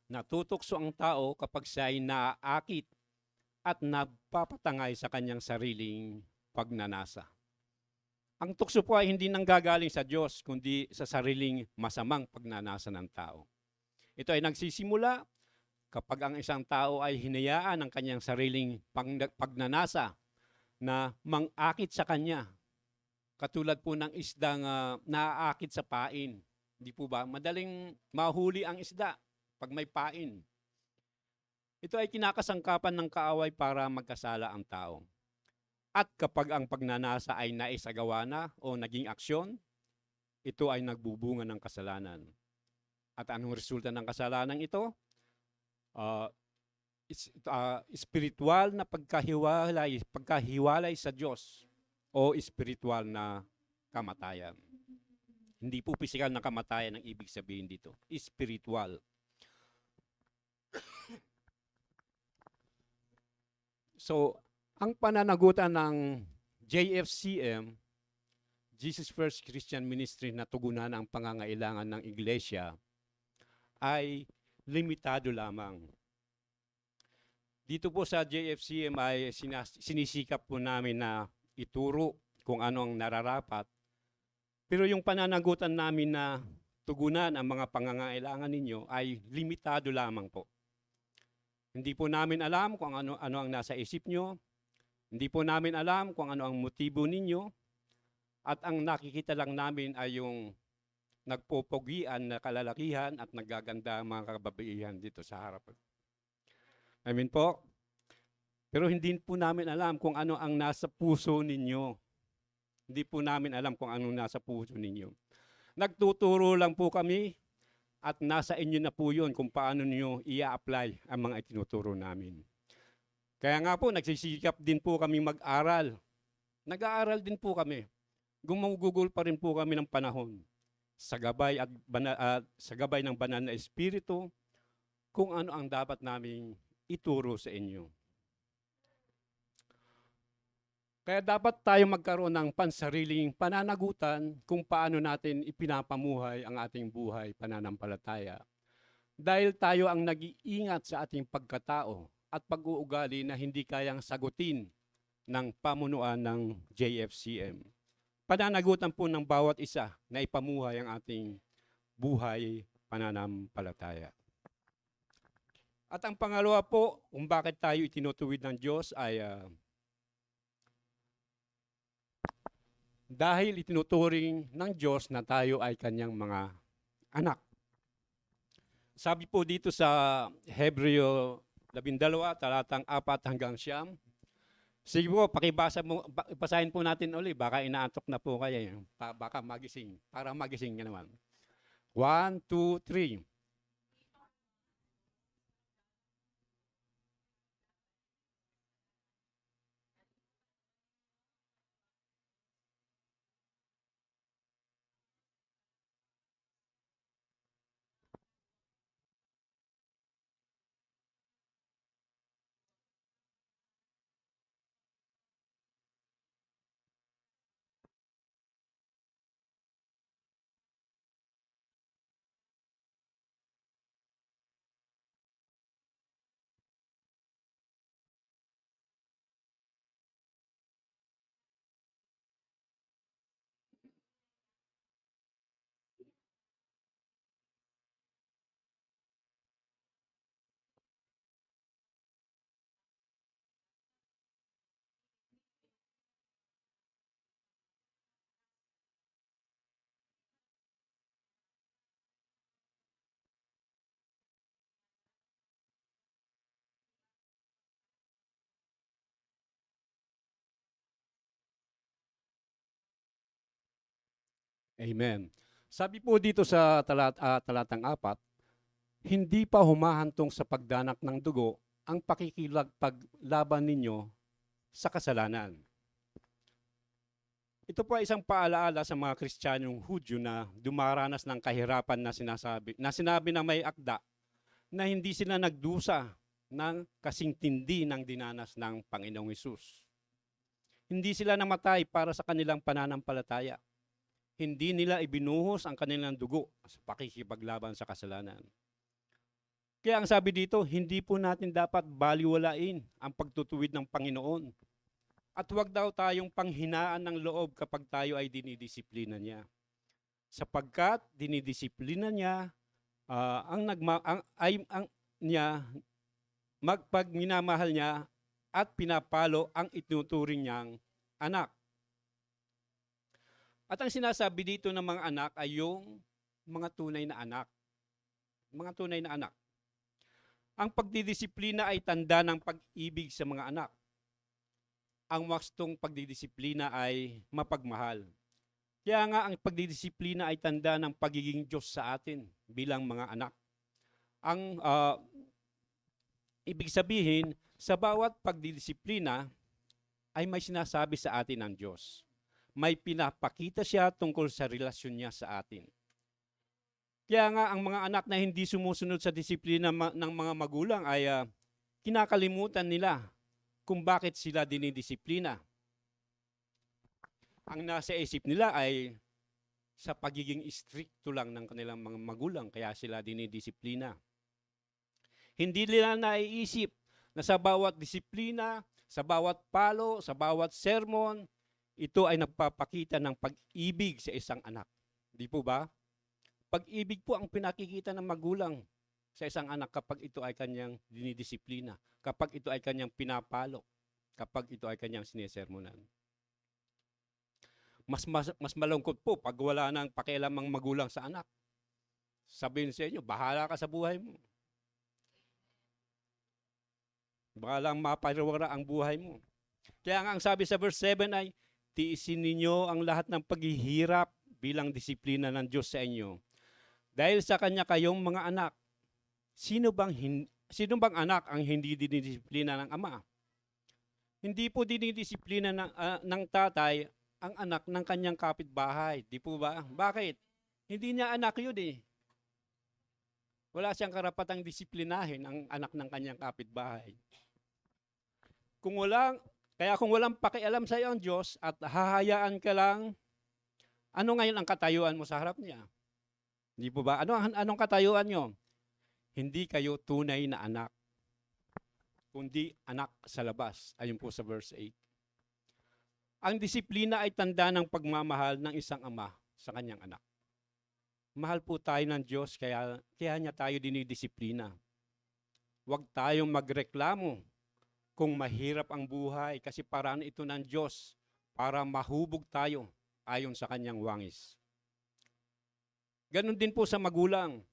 S2: Natutukso ang tao kapag siya ay naaakit at nagpapatangay sa kanyang sariling pagnanasa. Ang tukso po ay hindi nanggagaling sa Diyos, kundi sa sariling masamang pagnanasa ng tao. Ito ay nagsisimula kapag ang isang tao ay hinayaan ng kanyang sariling pagnanasa na mangakit sa kanya. Katulad po ng isdang naaakit sa pain. Hindi po ba? Madaling mahuli ang isda pag may pain. Ito ay kinakasangkapan ng kaaway para magkasala ang tao. At kapag ang pagnanasa ay naisagawa na o naging aksyon, ito ay nagbubunga ng kasalanan. At anong resulta ng kasalanan ito? Spiritual na pagkahiwalay sa Diyos o spiritual na kamatayan. Hindi po pisikal na kamatayan ang ibig sabihin dito. Spiritual. So, ang pananagutan ng JFCM, Jesus First Christian Ministry, na tugunan ang pangangailangan ng iglesia ay limitado lamang. Dito po sa JFCM ay sinisikap po namin na ituro kung ano ang nararapat. Pero yung pananagutan namin na tugunan ang mga pangangailangan ninyo ay limitado lamang po. Hindi po namin alam kung ano ang nasa isip nyo. Hindi po namin alam kung ano ang motibo ninyo. At ang nakikita lang namin ay yung nagpopogian na kalalakihan at naggaganda ang mga kababaihan dito sa harapan. Amen po. Pero hindi po namin alam kung ano ang nasa puso ninyo. Hindi po namin alam kung ano nasa puso ninyo. Nagtuturo lang po kami at nasa inyo na po yun kung paano niyo i-apply ang mga itinuturo namin. Kaya nga po, nagsisikap din po kami mag-aral. Nag-aaral din po kami. Gumugugol pa rin po kami ng panahon sa gabay sa gabay ng banal na espiritu kung ano ang dapat naming ituro sa inyo. Kaya dapat tayo magkaroon ng pansariling pananagutan kung paano natin ipinapamuhay ang ating buhay pananampalataya. Dahil tayo ang nag-iingat sa ating pagkatao at pag-uugali na hindi kayang sagutin ng pamunuan ng JFCM. Pananagutan po ng bawat isa na ipamuhay ang ating buhay pananampalataya. At ang pangalawa po, kung bakit tayo itinutuwid ng Diyos ay dahil itinuturing ng Diyos na tayo ay kanyang mga anak. Sabi po dito sa Hebreo 12, talatang 4 hanggang 9, sige po, basahin po natin ulit. Baka inaantok na po kayo. Baka magising. Para magising ka naman. 1, 2, 3. Amen. Sabi po dito sa talatang 4, hindi pa humahantong sa pagdanak ng dugo ang pakikipaglaban ninyo sa kasalanan. Ito po ay isang paalaala sa mga Kristiyanong Hudyo na dumaranas ng kahirapan na sinabi na may akda na hindi sila nagdusa ng kasing tindi ng dinanas ng Panginoong Hesus. Hindi sila namatay para sa kanilang pananampalataya. Hindi nila ibinuhos ang kanilang dugo sa pakikipaglaban sa kasalanan. Kaya ang sabi dito, hindi po natin dapat baliwalain ang pagtutuwid ng Panginoon. At huwag daw tayong panghinaan ng loob kapag tayo ay dinidisiplina niya. Sapagkat dinidisiplina niya pag minamahal niya at pinapalo ang itinuturing niyang anak. At ang sinasabi dito ng mga anak ay yung mga tunay na anak. Mga tunay na anak. Ang pagdidisiplina ay tanda ng pag-ibig sa mga anak. Ang wastong pagdidisiplina ay mapagmahal. Kaya nga ang pagdidisiplina ay tanda ng pagiging Diyos sa atin bilang mga anak. Ang ibig sabihin, sa bawat pagdidisiplina ay may sinasabi sa atin ang Diyos. May pinapakita siya tungkol sa relasyon niya sa atin. Kaya nga ang mga anak na hindi sumusunod sa disiplina ng mga magulang ay kinakalimutan nila kung bakit sila dinidisiplina. Ang nasa isip nila ay sa pagiging stricto lang ng kanilang mga magulang kaya sila dinidisiplina. Hindi nila naiisip na sa bawat disiplina, sa bawat palo, sa bawat sermon, ito ay nagpapakita ng pag-ibig sa isang anak. Di po ba? Pag-ibig po ang pinakikita ng magulang sa isang anak kapag ito ay kanyang dinidisiplina, kapag ito ay kanyang pinapalo, kapag ito ay kanyang sinesermonan. Mas malungkot po pag wala nang pakialamang magulang sa anak. Sabihin sa inyo, bahala ka sa buhay mo. Bahalang mapariwara ang buhay mo. Kaya nga ang sabi sa verse 7 ay, tiisin ninyo ang lahat ng paghihirap bilang disiplina ng Diyos sa inyo. Dahil sa Kanya kayong mga anak. Sino bang anak ang hindi dinidisiplina ng ama? Hindi po dinidisiplina ng tatay ang anak ng kanyang kapitbahay. Di po ba? Bakit? Hindi niya anak yun eh. Wala siyang karapatang disiplinahin ang anak ng kanyang kapitbahay. Kung walang pakialam sa iyo ang Diyos at hahayaan ka lang, ano ngayon ang katayuan mo sa harap niya? Di po ba? Anong katayuan nyo? Hindi kayo tunay na anak, kundi anak sa labas. Ayun po sa verse 8. Ang disiplina ay tanda ng pagmamahal ng isang ama sa kanyang anak. Mahal po tayo ng Diyos, kaya niya tayo dinidisiplina. Huwag tayong magreklamo kung mahirap ang buhay kasi paraan ito ng Diyos para mahubog tayo ayon sa kanyang wangis. Ganon din po sa magulang.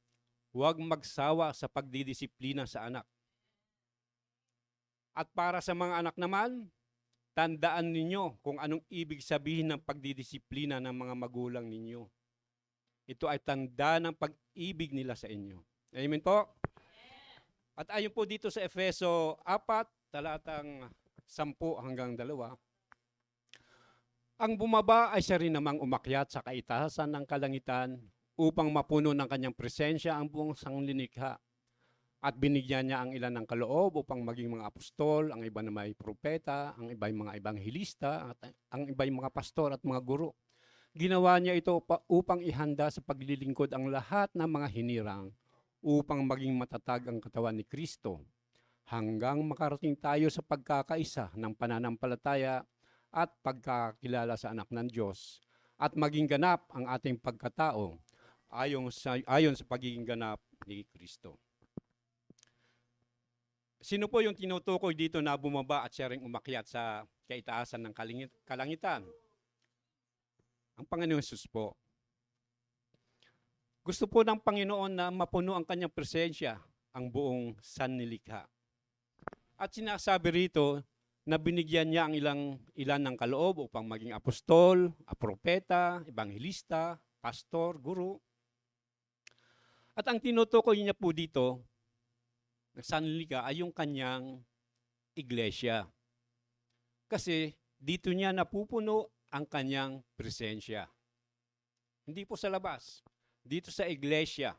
S2: Huwag magsawa sa pagdidisiplina sa anak. At para sa mga anak naman, tandaan ninyo kung anong ibig sabihin ng pagdidisiplina ng mga magulang ninyo. Ito ay tanda ng pag-ibig nila sa inyo. Amen po? At ayon po dito sa Efeso 4, talatang 10 hanggang 2, ang bumaba ay siya rin namang umakyat sa kaitaasan ng kalangitan upang mapuno ng kanyang presensya ang buong sanglilikha. At binigyan niya ang ilan ng kaloob upang maging mga apostol, ang iba na may propeta, ang iba ay mga ebanghelista, at ang iba ay mga pastor at mga guro. Ginawa niya ito upang ihanda sa paglilingkod ang lahat ng mga hinirang upang maging matatag ang katawan ni Kristo hanggang makarating tayo sa pagkakaisa ng pananampalataya at pagkakilala sa anak ng Diyos at maging ganap ang ating pagkatao ayon sa pagiging ganap ni Kristo. Sino po yung tinutukoy dito na bumaba at siya ring umakyat sa kaitaasan ng kalangitan? Ang Panginoon Jesus po. Gusto po ng Panginoon na mapuno ang kanyang presensya ang buong sanlilikha. At sinasabi rito na binigyan niya ang ilan ng kaloob upang maging apostol, propeta, ebanghelista, pastor, guro. At ang tinutukoy niya po dito ng sanlilikha ay yung kanyang iglesia. Kasi dito niya napupuno ang kanyang presensya. Hindi po sa labas, dito sa iglesia.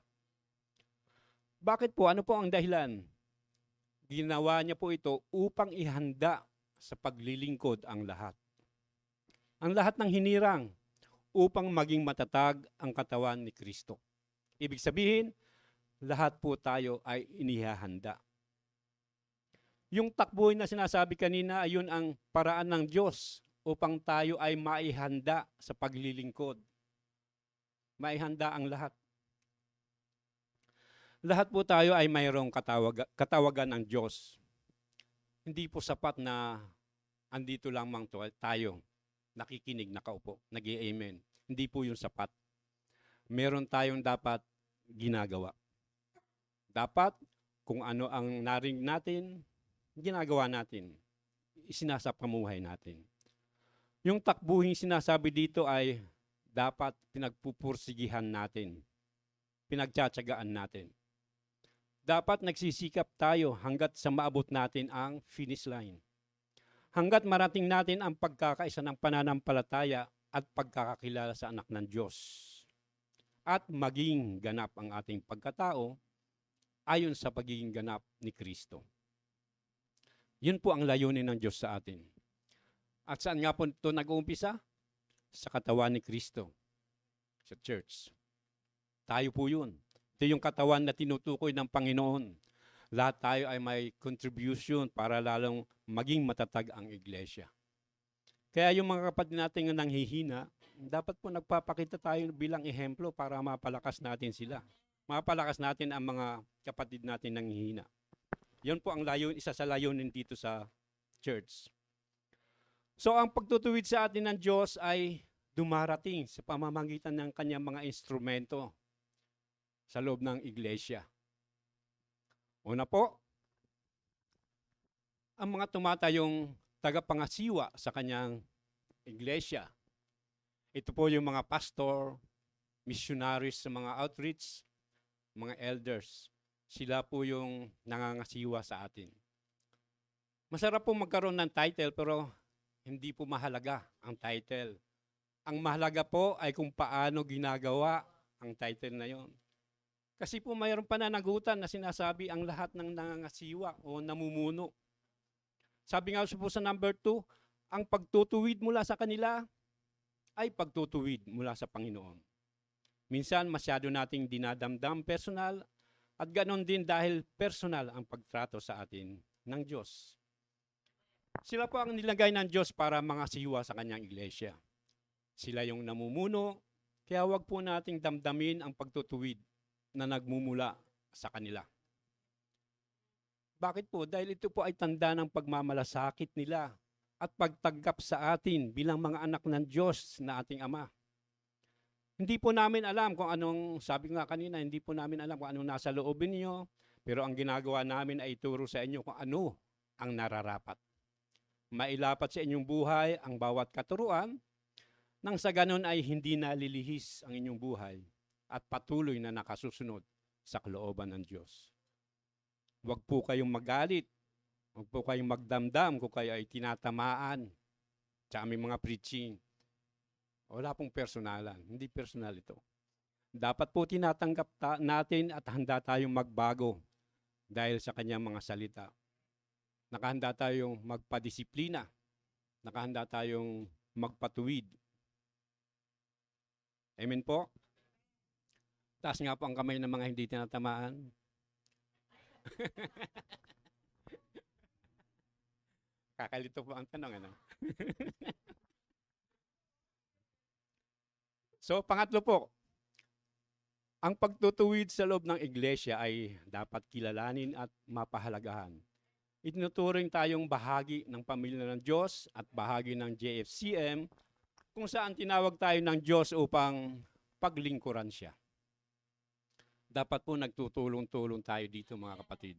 S2: Bakit po? Ano po ang dahilan? Ginawa niya po ito upang ihanda sa paglilingkod ang lahat. Ang lahat ng hinirang upang maging matatag ang katawan ni Kristo. Ibig sabihin, lahat po tayo ay inihahanda. Yung takbuhin na sinasabi kanina, ayun ang paraan ng Diyos upang tayo ay maihanda sa paglilingkod. Maihanda ang lahat. Lahat po tayo ay mayroong katawagan ng Diyos. Hindi po sapat na andito lamang tayo, nakikinig, nakaupo, nag-i-amen. Hindi po yung sapat. Meron tayong dapat ginagawa. Dapat kung ano ang narinig natin, ginagawa natin. Isinasapamuhay natin. Yung takbuhin sinasabi dito ay dapat pinagpupursigihan natin. Pinagtsatsagaan natin. Dapat nagsisikap tayo hanggat sa maabot natin ang finish line. Hanggat marating natin ang pagkakaisa ng pananampalataya at pagkakakilala sa anak ng Diyos. At maging ganap ang ating pagkatao ayon sa pagiging ganap ni Kristo. Yun po ang layunin ng Diyos sa atin. At saan nga po ito nag-uumpisa? Sa katawan ni Kristo. Sa church. Tayo po yun. Ito yung katawan na tinutukoy ng Panginoon. lahat tayo ay may contribution para lalong maging matatag ang iglesia. Kaya yung mga kapatid natin na nanghihina, dapat po nagpapakita tayo bilang ehemplo para mapalakas natin sila. Mapalakas natin ang mga kapatid natin nanghihina. Yun po ang isa sa layunin dito sa church. So ang pagtutuwid sa atin ng Diyos ay dumarating sa pamamagitan ng kanyang mga instrumento sa loob ng iglesia. Una po, ang mga tumatayong tagapangasiwa sa kanyang iglesia. Ito po yung mga pastor, missionaries sa mga outreach, mga elders. Sila po yung nangangasiwa sa atin. Masarap po magkaroon ng title pero hindi po mahalaga ang title. Ang mahalaga po ay kung paano ginagawa ang title na yon. Kasi po mayroong pananagutan na sinasabi ang lahat ng nangangasiwa o namumuno. Sabi nga po sa number 2, ang pagtutuwid mula sa kanila ay pagtutuwid mula sa Panginoon. Minsan masyado nating dinadamdam personal at ganon din dahil personal ang pagtrato sa atin ng Diyos. Sila po ang nilagay ng Diyos para mangasiwa sa kanyang iglesia. Sila yung namumuno, kaya wag po nating damdamin ang pagtutuwid na nagmumula sa kanila. Bakit po? Dahil ito po ay tanda ng pagmamalasakit nila at pagtanggap sa atin bilang mga anak ng Diyos na ating Ama. Hindi po namin alam kung anong, sabi nga kanina, hindi po namin alam kung anong nasa loobin niyo, pero ang ginagawa namin ay ituro sa inyo kung ano ang nararapat. Mailapat sa inyong buhay ang bawat katuruan, nang sa ganon ay hindi nalilihis ang inyong buhay at patuloy na nakasusunod sa kalooban ng Diyos. Huwag po kayong magalit, huwag po kayong magdamdam kung kayo ay tinatamaan sa aming mga preaching. Wala pong personalan, hindi personal ito. Dapat po tinatanggap natin at handa tayong magbago dahil sa kanyang mga salita. Nakahanda tayong magpadisiplina, nakahanda tayong magpatuwid. Amen po? Taas nga po ang kamay ng mga hindi tinatamaan. Kakalito po ang tanong, ano? So, pangatlo po, ang pagtutuwid sa loob ng iglesia ay dapat kilalanin at mapahalagahan. Itinuturing tayong bahagi ng pamilya ng Diyos at bahagi ng JFCM kung saan tinawag tayo ng Diyos upang paglingkuran siya. Dapat po nagtutulong-tulong tayo dito mga kapatid.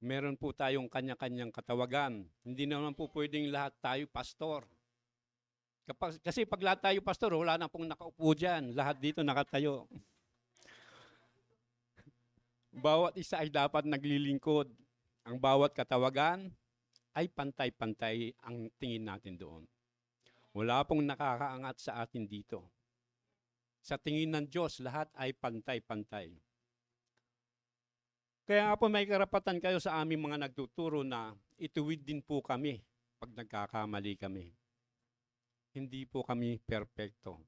S2: Meron po tayong kanya-kanyang katawagan. Hindi naman po pwedeng lahat tayo pastor. Kasi pag lahat tayo pastor, wala na pong nakaupo dyan. Lahat dito nakatayo. Bawat isa ay dapat naglilingkod. Ang bawat katawagan ay pantay-pantay ang tingin natin doon. Wala pong nakakaangat sa atin dito. Sa tingin ng Diyos, lahat ay pantay-pantay. Kaya nga po may karapatan kayo sa aming mga nagtuturo na ituwid din po kami pag nagkakamali kami. Hindi po kami perpekto.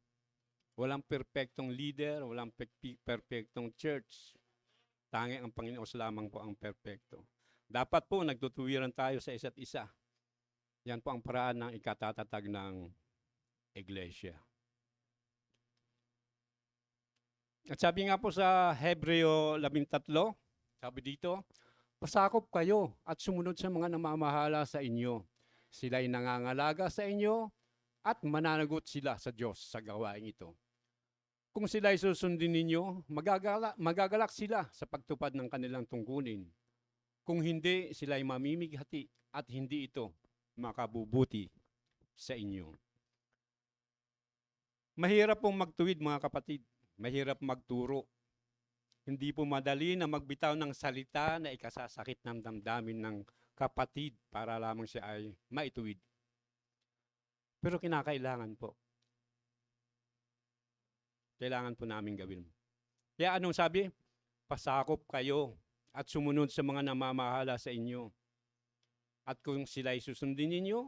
S2: Walang perpektong leader, walang perpektong church. Tangi ang Panginoon lamang po ang perpekto. Dapat po nagtutuwiran tayo sa isa't isa. Yan po ang paraan ng ikatatatag ng iglesia. At sabi nga po sa Hebreo 13, sabi dito, pasakop kayo at sumunod sa mga namamahala sa inyo. Sila'y nangangalaga sa inyo at mananagot sila sa Diyos sa gawain ito. Kung sila'y susundin ninyo, magagalak sila sa pagtupad ng kanilang tungkulin. Kung hindi, sila'y mamimighati at hindi ito makabubuti sa inyo. Mahirap pong magtuwid mga kapatid. Mahirap magturo. Hindi po madali na magbitaw ng salita na ikasasakit ng damdamin ng kapatid para lamang siya ay maituwid. Pero kinakailangan po. Kailangan po namin gawin. Kaya anong sabi? Pasakop kayo at sumunod sa mga namamahala sa inyo. At kung sila'y susundin ninyo,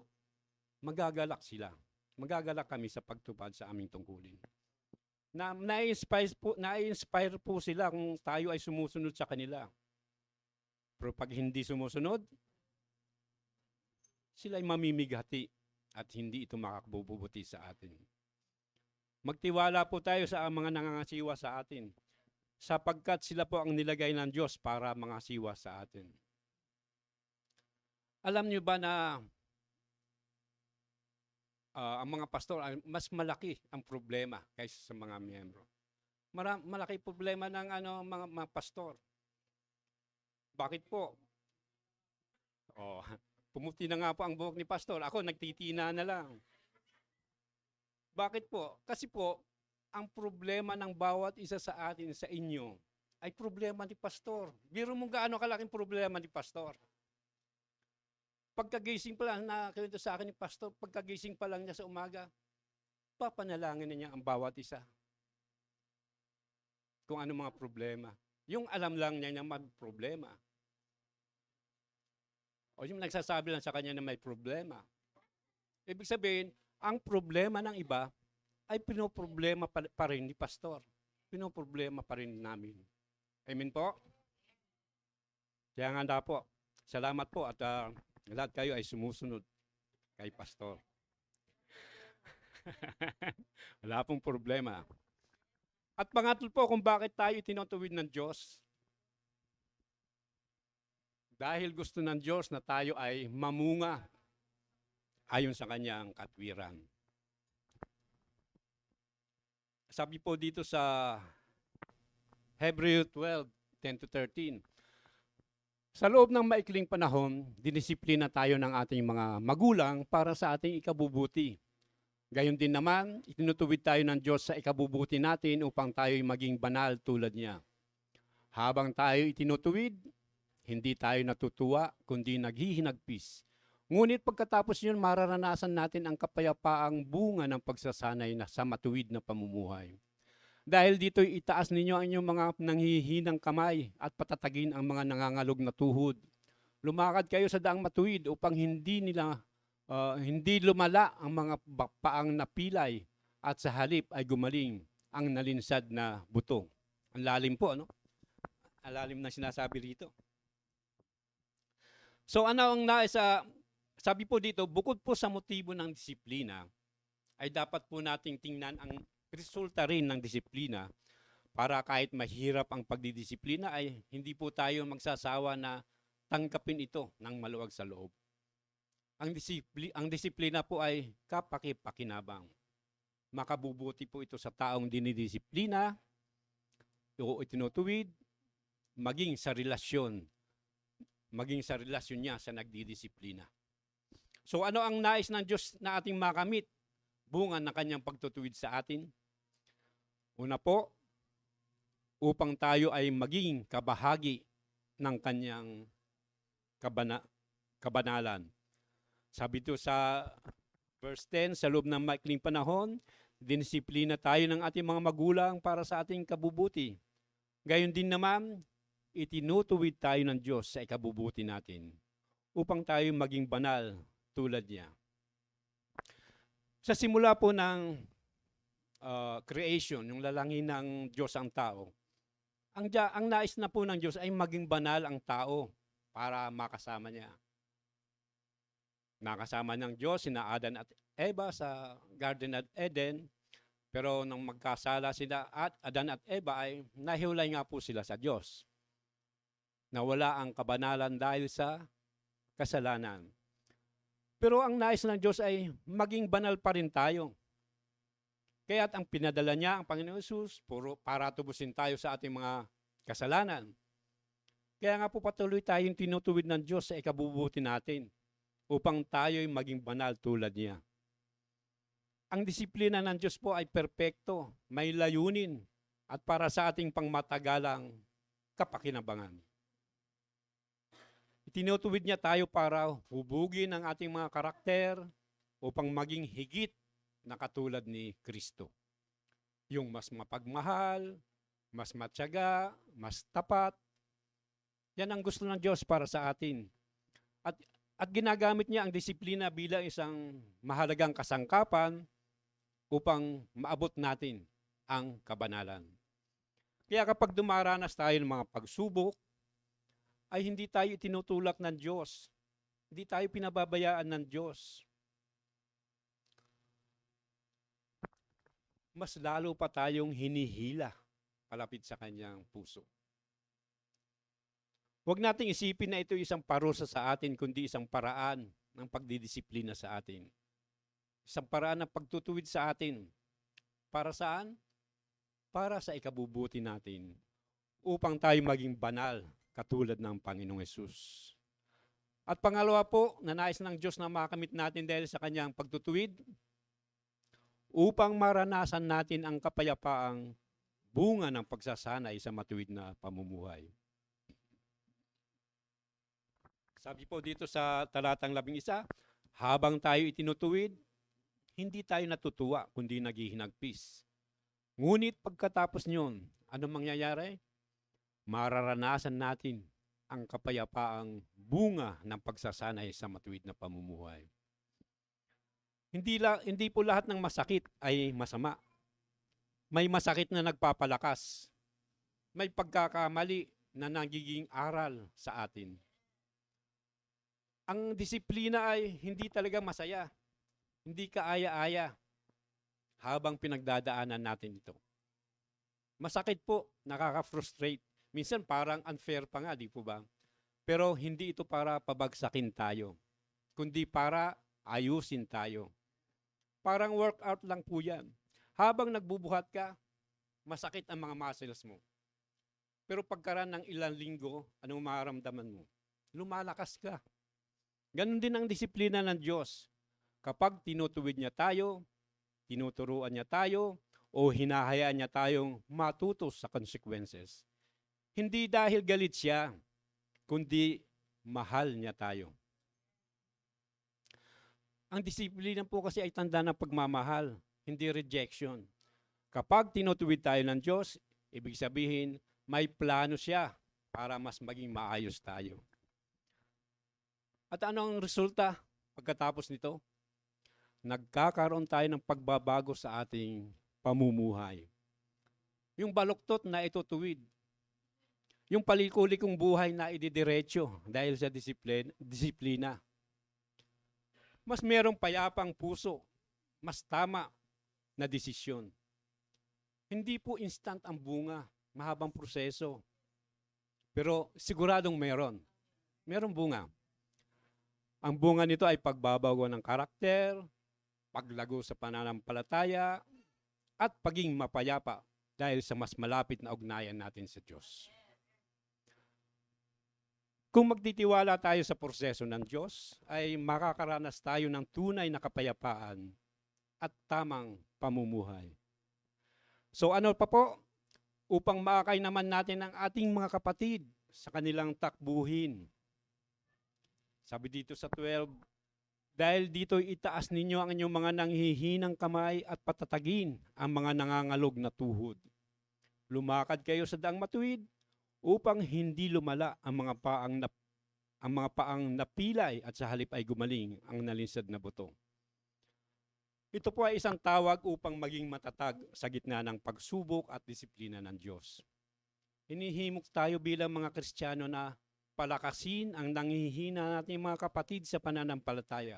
S2: magagalak sila. Magagalak kami sa pagtupad sa aming tungkulin. Na-inspire po sila kung tayo ay sumusunod sa kanila. Pero pag hindi sumusunod, sila ay mamimigati at hindi ito makakabubuti sa atin. Magtiwala po tayo sa mga nangangasiwa sa atin sapagkat sila po ang nilagay ng Diyos para mangasiwa sa atin. Alam niyo ba na ang mga pastor ay mas malaki ang problema kaysa sa mga miyembro? Malaki problema ng mga pastor. Bakit po? Oh, pumuti na nga po ang buhok ni pastor. Ako, nagtitina na lang. Bakit po? Kasi po, ang problema ng bawat isa sa atin, sa inyo, ay problema ni pastor. Biro mo gaano kalaking problema ni pastor. Pagkagising pa lang, nakakita sa akin ni pastor, pagkagising pa lang niya sa umaga, papanalangin na niya ang bawat isa. Kung ano mga problema. Yung alam lang niya na may problema. O yung nagsasabi lang sa kanya na may problema. Ibig sabihin, ang problema ng iba ay pinoproblema pa rin ni pastor. Pinoproblema pa rin namin. Amen po? Kaya nga po, salamat po at lahat kayo ay sumusunod kay pastor. Wala pong problema. At pangatlo po kung bakit tayo tinutuwid ng Diyos. Dahil gusto ng Diyos na tayo ay mamunga ayon sa kanyang katwiran. Sabi po dito sa Hebrew 12:10-13, sa loob ng maikling panahon, dinisiplina tayo ng ating mga magulang para sa ating ikabubuti. Gayon din naman, itinutuwid tayo ng Diyos sa ikabubuti natin upang tayo'y maging banal tulad niya. Habang tayo itinutuwid, hindi tayo natutuwa, kundi naghihinagpis. Ngunit pagkatapos yun, mararanasan natin ang kapayapaang bunga ng pagsasanay na sa matuwid na pamumuhay. Dahil dito'y itaas ninyo ang inyong mga nanghihinang kamay at patatagin ang mga nangangalog na tuhod. Lumakad kayo sa daang matuwid upang hindi lumala ang mga paang napilay at sa halip ay gumaling ang nalinsad na buto. Ang lalim po, ano? Ang lalim na sinasabi rito. So ano ang sabi po dito, bukod po sa motibo ng disiplina, ay dapat po nating tingnan ang resulta rin ng disiplina para kahit mahirap ang pagdidisiplina ay hindi po tayo magsasawa na tanggapin ito ng maluwag sa loob. Ang disiplina po ay kapaki-pakinabang. Makabubuti po ito sa taong dinidisiplina o itinutuwid, maging sa relasyon niya sa nagdidisiplina. So ano ang nais ng Diyos na ating makamit? Bunga ng kanyang pagtutuwid sa atin. Una po, upang tayo ay maging kabahagi ng kanyang kabanalan. Sabi ito sa verse 10, sa loob ng maikling panahon, dinisiplina tayo ng ating mga magulang para sa ating kabubuti. Gayon din naman, itinutuwid tayo ng Diyos sa ikabubuti natin upang tayo maging banal tulad niya. Sa simula po ng creation, yung lalangin ng Diyos ang tao, ang nais na po ng Diyos ay maging banal ang tao para makasama niya. Nakasama ng Diyos sina Adan at Eva sa Garden of Eden, pero nang magkasala sila at Adan at Eva ay nahiwalay nga po sila sa Diyos. Nawala ang kabanalan dahil sa kasalanan. Pero ang nais ng Diyos ay maging banal pa rin tayo. Kaya't ang pinadala niya, ang Panginoon Hesus, para tubusin tayo sa ating mga kasalanan. Kaya nga po patuloy tayong tinutuwid ng Diyos sa ikabubuti natin upang tayo'y maging banal tulad niya. Ang disiplina ng Diyos po ay perpekto, may layunin, at para sa ating pangmatagalang kapakinabangan. Itinutuwid niya tayo para hubugin ang ating mga karakter upang maging higit na katulad ni Kristo. Yung mas mapagmahal, mas matyaga, mas tapat. Yan ang gusto ng Diyos para sa atin. At ginagamit niya ang disiplina bilang isang mahalagang kasangkapan upang maabot natin ang kabanalan. Kaya kapag dumaranas tayo ng mga pagsubok, ay hindi tayo itinutulak ng Diyos. Hindi tayo pinababayaan ng Diyos. Mas lalo pa tayong hinihila palapit sa kanyang puso. Huwag nating isipin na ito isang parusa sa atin, kundi isang paraan ng pagdidisiplina sa atin. Isang paraan ng pagtutuwid sa atin. Para saan? Para sa ikabubuti natin. Upang tayo maging banal, katulad ng Panginoong Hesus. At pangalawa po, na nais ng Diyos na makamit natin dahil sa kanyang pagtutuwid, upang maranasan natin ang kapayapaang bunga ng pagsasanay sa matuwid na pamumuhay. Sabi po dito sa talatang 11, habang tayo itinutuwid, hindi tayo natutuwa kundi naghihinagpis. Ngunit pagkatapos niyon, anong mangyayari? Mararanasan natin ang kapayapaang bunga ng pagsasanay sa matuwid na pamumuhay. Hindi po lahat ng masakit ay masama. May masakit na nagpapalakas. May pagkakamali na nagiging aral sa atin. Ang disiplina ay hindi talaga masaya. Hindi kaaya-aya habang pinagdadaanan natin ito. Masakit po, nakaka-frustrate. Minsan parang unfair pa nga, di po ba? Pero hindi ito para pabagsakin tayo, kundi para ayusin tayo. Parang workout lang po yan. Habang nagbubuhat ka, masakit ang mga muscles mo. Pero pagkaraan ng ilang linggo, anong mararamdaman mo? Lumalakas ka. Ganon din ang disiplina ng Diyos. Kapag tinutuwid niya tayo, tinuturuan niya tayo, o hinahayaan niya tayong matuto sa consequences. Hindi dahil galit siya, kundi mahal niya tayo. Ang disiplina po kasi ay tanda ng pagmamahal, hindi rejection. Kapag tinutuwid tayo ng Diyos, ibig sabihin, may plano siya para mas maging maayos tayo. At ano ang resulta pagkatapos nito? Nagkakaroon tayo ng pagbabago sa ating pamumuhay. Yung baluktot na itutuwid. Yung palikulikong buhay na ididiretso dahil sa disiplina. Mas merong payapang puso. Mas tama na desisyon. Hindi po instant ang bunga. Mahabang proseso. Pero siguradong meron. Merong bunga. Ang bunga nito ay pagbabago ng karakter, paglago sa pananampalataya, at paging mapayapa dahil sa mas malapit na ugnayan natin sa Diyos. Kung magtitiwala tayo sa proseso ng Diyos, ay makakaranas tayo ng tunay na kapayapaan at tamang pamumuhay. So ano pa po? Upang maakay naman natin ang ating mga kapatid sa kanilang takbuhin. Sabi dito sa 12, dahil dito itaas ninyo ang inyong mga nanghihinang kamay at patatagin ang mga nangangalog na tuhod. Lumakad kayo sa daang matuwid upang hindi lumala ang mga paang napilay at sa halip ay gumaling ang nalinsad na buto. Ito po ay isang tawag upang maging matatag sa gitna ng pagsubok at disiplina ng Diyos. Hinihimok tayo bilang mga Kristiyano na palakasin ang nanghihina nating mga kapatid sa pananampalataya.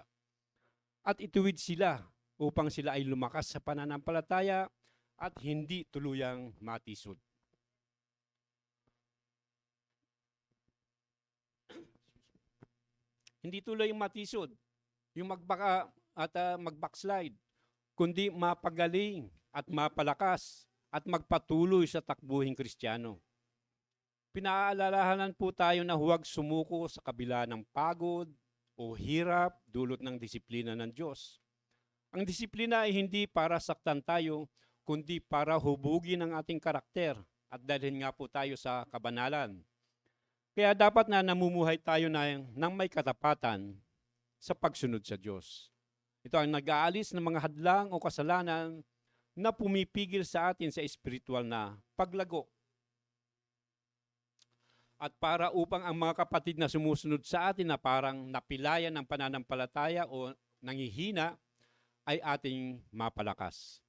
S2: At ituwid sila upang sila ay lumakas sa pananampalataya at hindi tuluyang matisod. Hindi tuluyang matisod, yung mag-backslide, kundi mapagaling at mapalakas at magpatuloy sa takbuhing Kristiyano. Pinaalalahanan po tayo na huwag sumuko sa kabila ng pagod o hirap dulot ng disiplina ng Diyos. Ang disiplina ay hindi para saktan tayo, kundi para hubugin ang ating karakter at dalhin nga po tayo sa kabanalan. Kaya dapat na namumuhay tayo ng may katapatan sa pagsunod sa Diyos. Ito ang nag-aalis ng mga hadlang o kasalanan na pumipigil sa atin sa espiritual na paglago. At para upang ang mga kapatid na sumusunod sa atin na parang napilayan ng pananampalataya o nangihina ay ating mapalakas.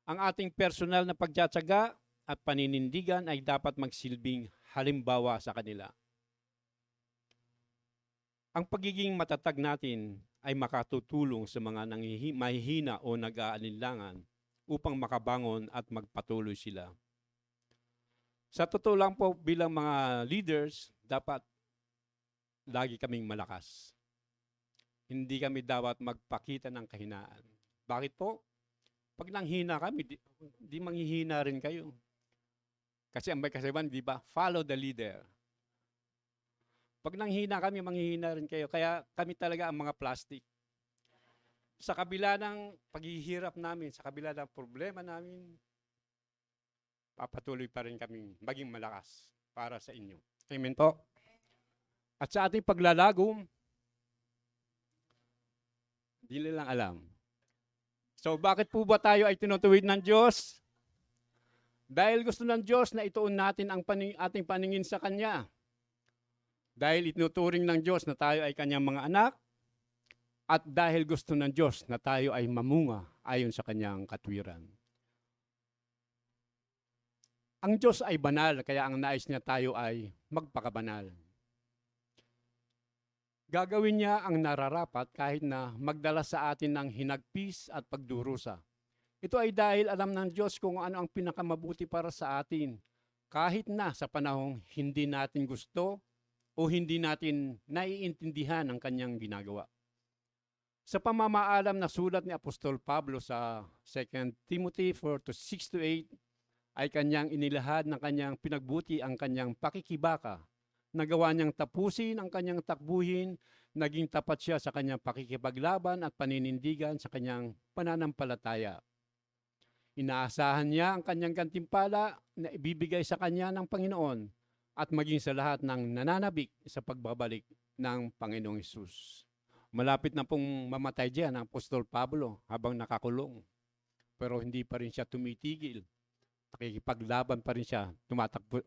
S2: Ang ating personal na pagtsatsaga at paninindigan ay dapat magsilbing halimbawa sa kanila. Ang pagiging matatag natin ay makatutulong sa mga mahihina o nag-aalinlangan upang makabangon at magpatuloy sila. Sa totoo lang po, bilang mga leaders, dapat lagi kaming malakas. Hindi kami dapat magpakita ng kahinaan. Bakit po? Pag nanghina kami, di manghihina rin kayo. Kasi ang may kasabihan, di ba? Follow the leader. Pag nanghina kami, manghihina rin kayo. Kaya kami talaga ang mga plastic. Sa kabila ng paghihirap namin, sa kabila ng problema namin, papatuloy pa rin kami maging malakas para sa inyo. Amen po. At sa ating paglalago, hindi nilang alam. So bakit po ba tayo ay tinutuwid ng Diyos? Dahil gusto ng Diyos na ituon natin ang ating paningin sa Kanya. Dahil itinuturing ng Diyos na tayo ay Kanyang mga anak, at dahil gusto ng Diyos na tayo ay mamunga ayon sa Kanyang katwiran. Ang Diyos ay banal, kaya ang nais niya tayo ay magpakabanal. Gagawin niya ang nararapat kahit na magdala sa atin ng hinagpis at pagdurusa. Ito ay dahil alam ng Diyos kung ano ang pinakamabuti para sa atin, kahit na sa panahong hindi natin gusto o hindi natin naiintindihan ang kanyang ginagawa. Sa pamamaalam na sulat ni Apostol Pablo sa 2 Timothy 4:6-8, ay kanyang inilahad ng kanyang pinagbuti ang kanyang pakikibaka. Nagawa niyang tapusin ang kanyang takbuhin, naging tapat siya sa kanyang pakikipaglaban at paninindigan sa kanyang pananampalataya. Inaasahan niya ang kanyang gantimpala na ibibigay sa kanya ng Panginoon at maging sa lahat ng nananabik sa pagbabalik ng Panginoong Hesus. Malapit na pong mamatay diyan ang Apostol Pablo habang nakakulong. Pero hindi pa rin siya tumitigil. Nakikipaglaban pa rin siya. Tumatakbo,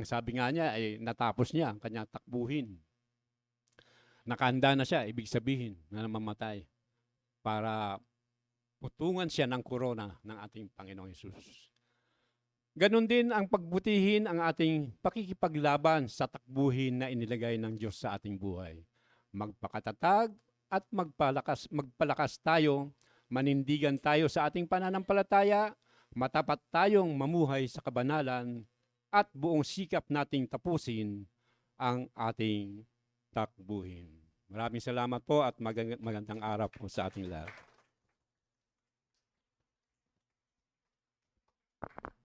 S2: sabi nga niya ay natapos niya ang kanyang takbuhin. Nakahanda na siya, ibig sabihin na namamatay para putungan siya ng korona ng ating Panginoong Hesus. Ganon din ang pagbutihin ang ating pakikipaglaban sa takbuhin na inilagay ng Diyos sa ating buhay. Magpakatatag at magpalakas tayo, manindigan tayo sa ating pananampalataya, matapat tayong mamuhay sa kabanalan, at buong sikap nating tapusin ang ating takbuhin. Maraming salamat po at magandang araw po sa ating lahat.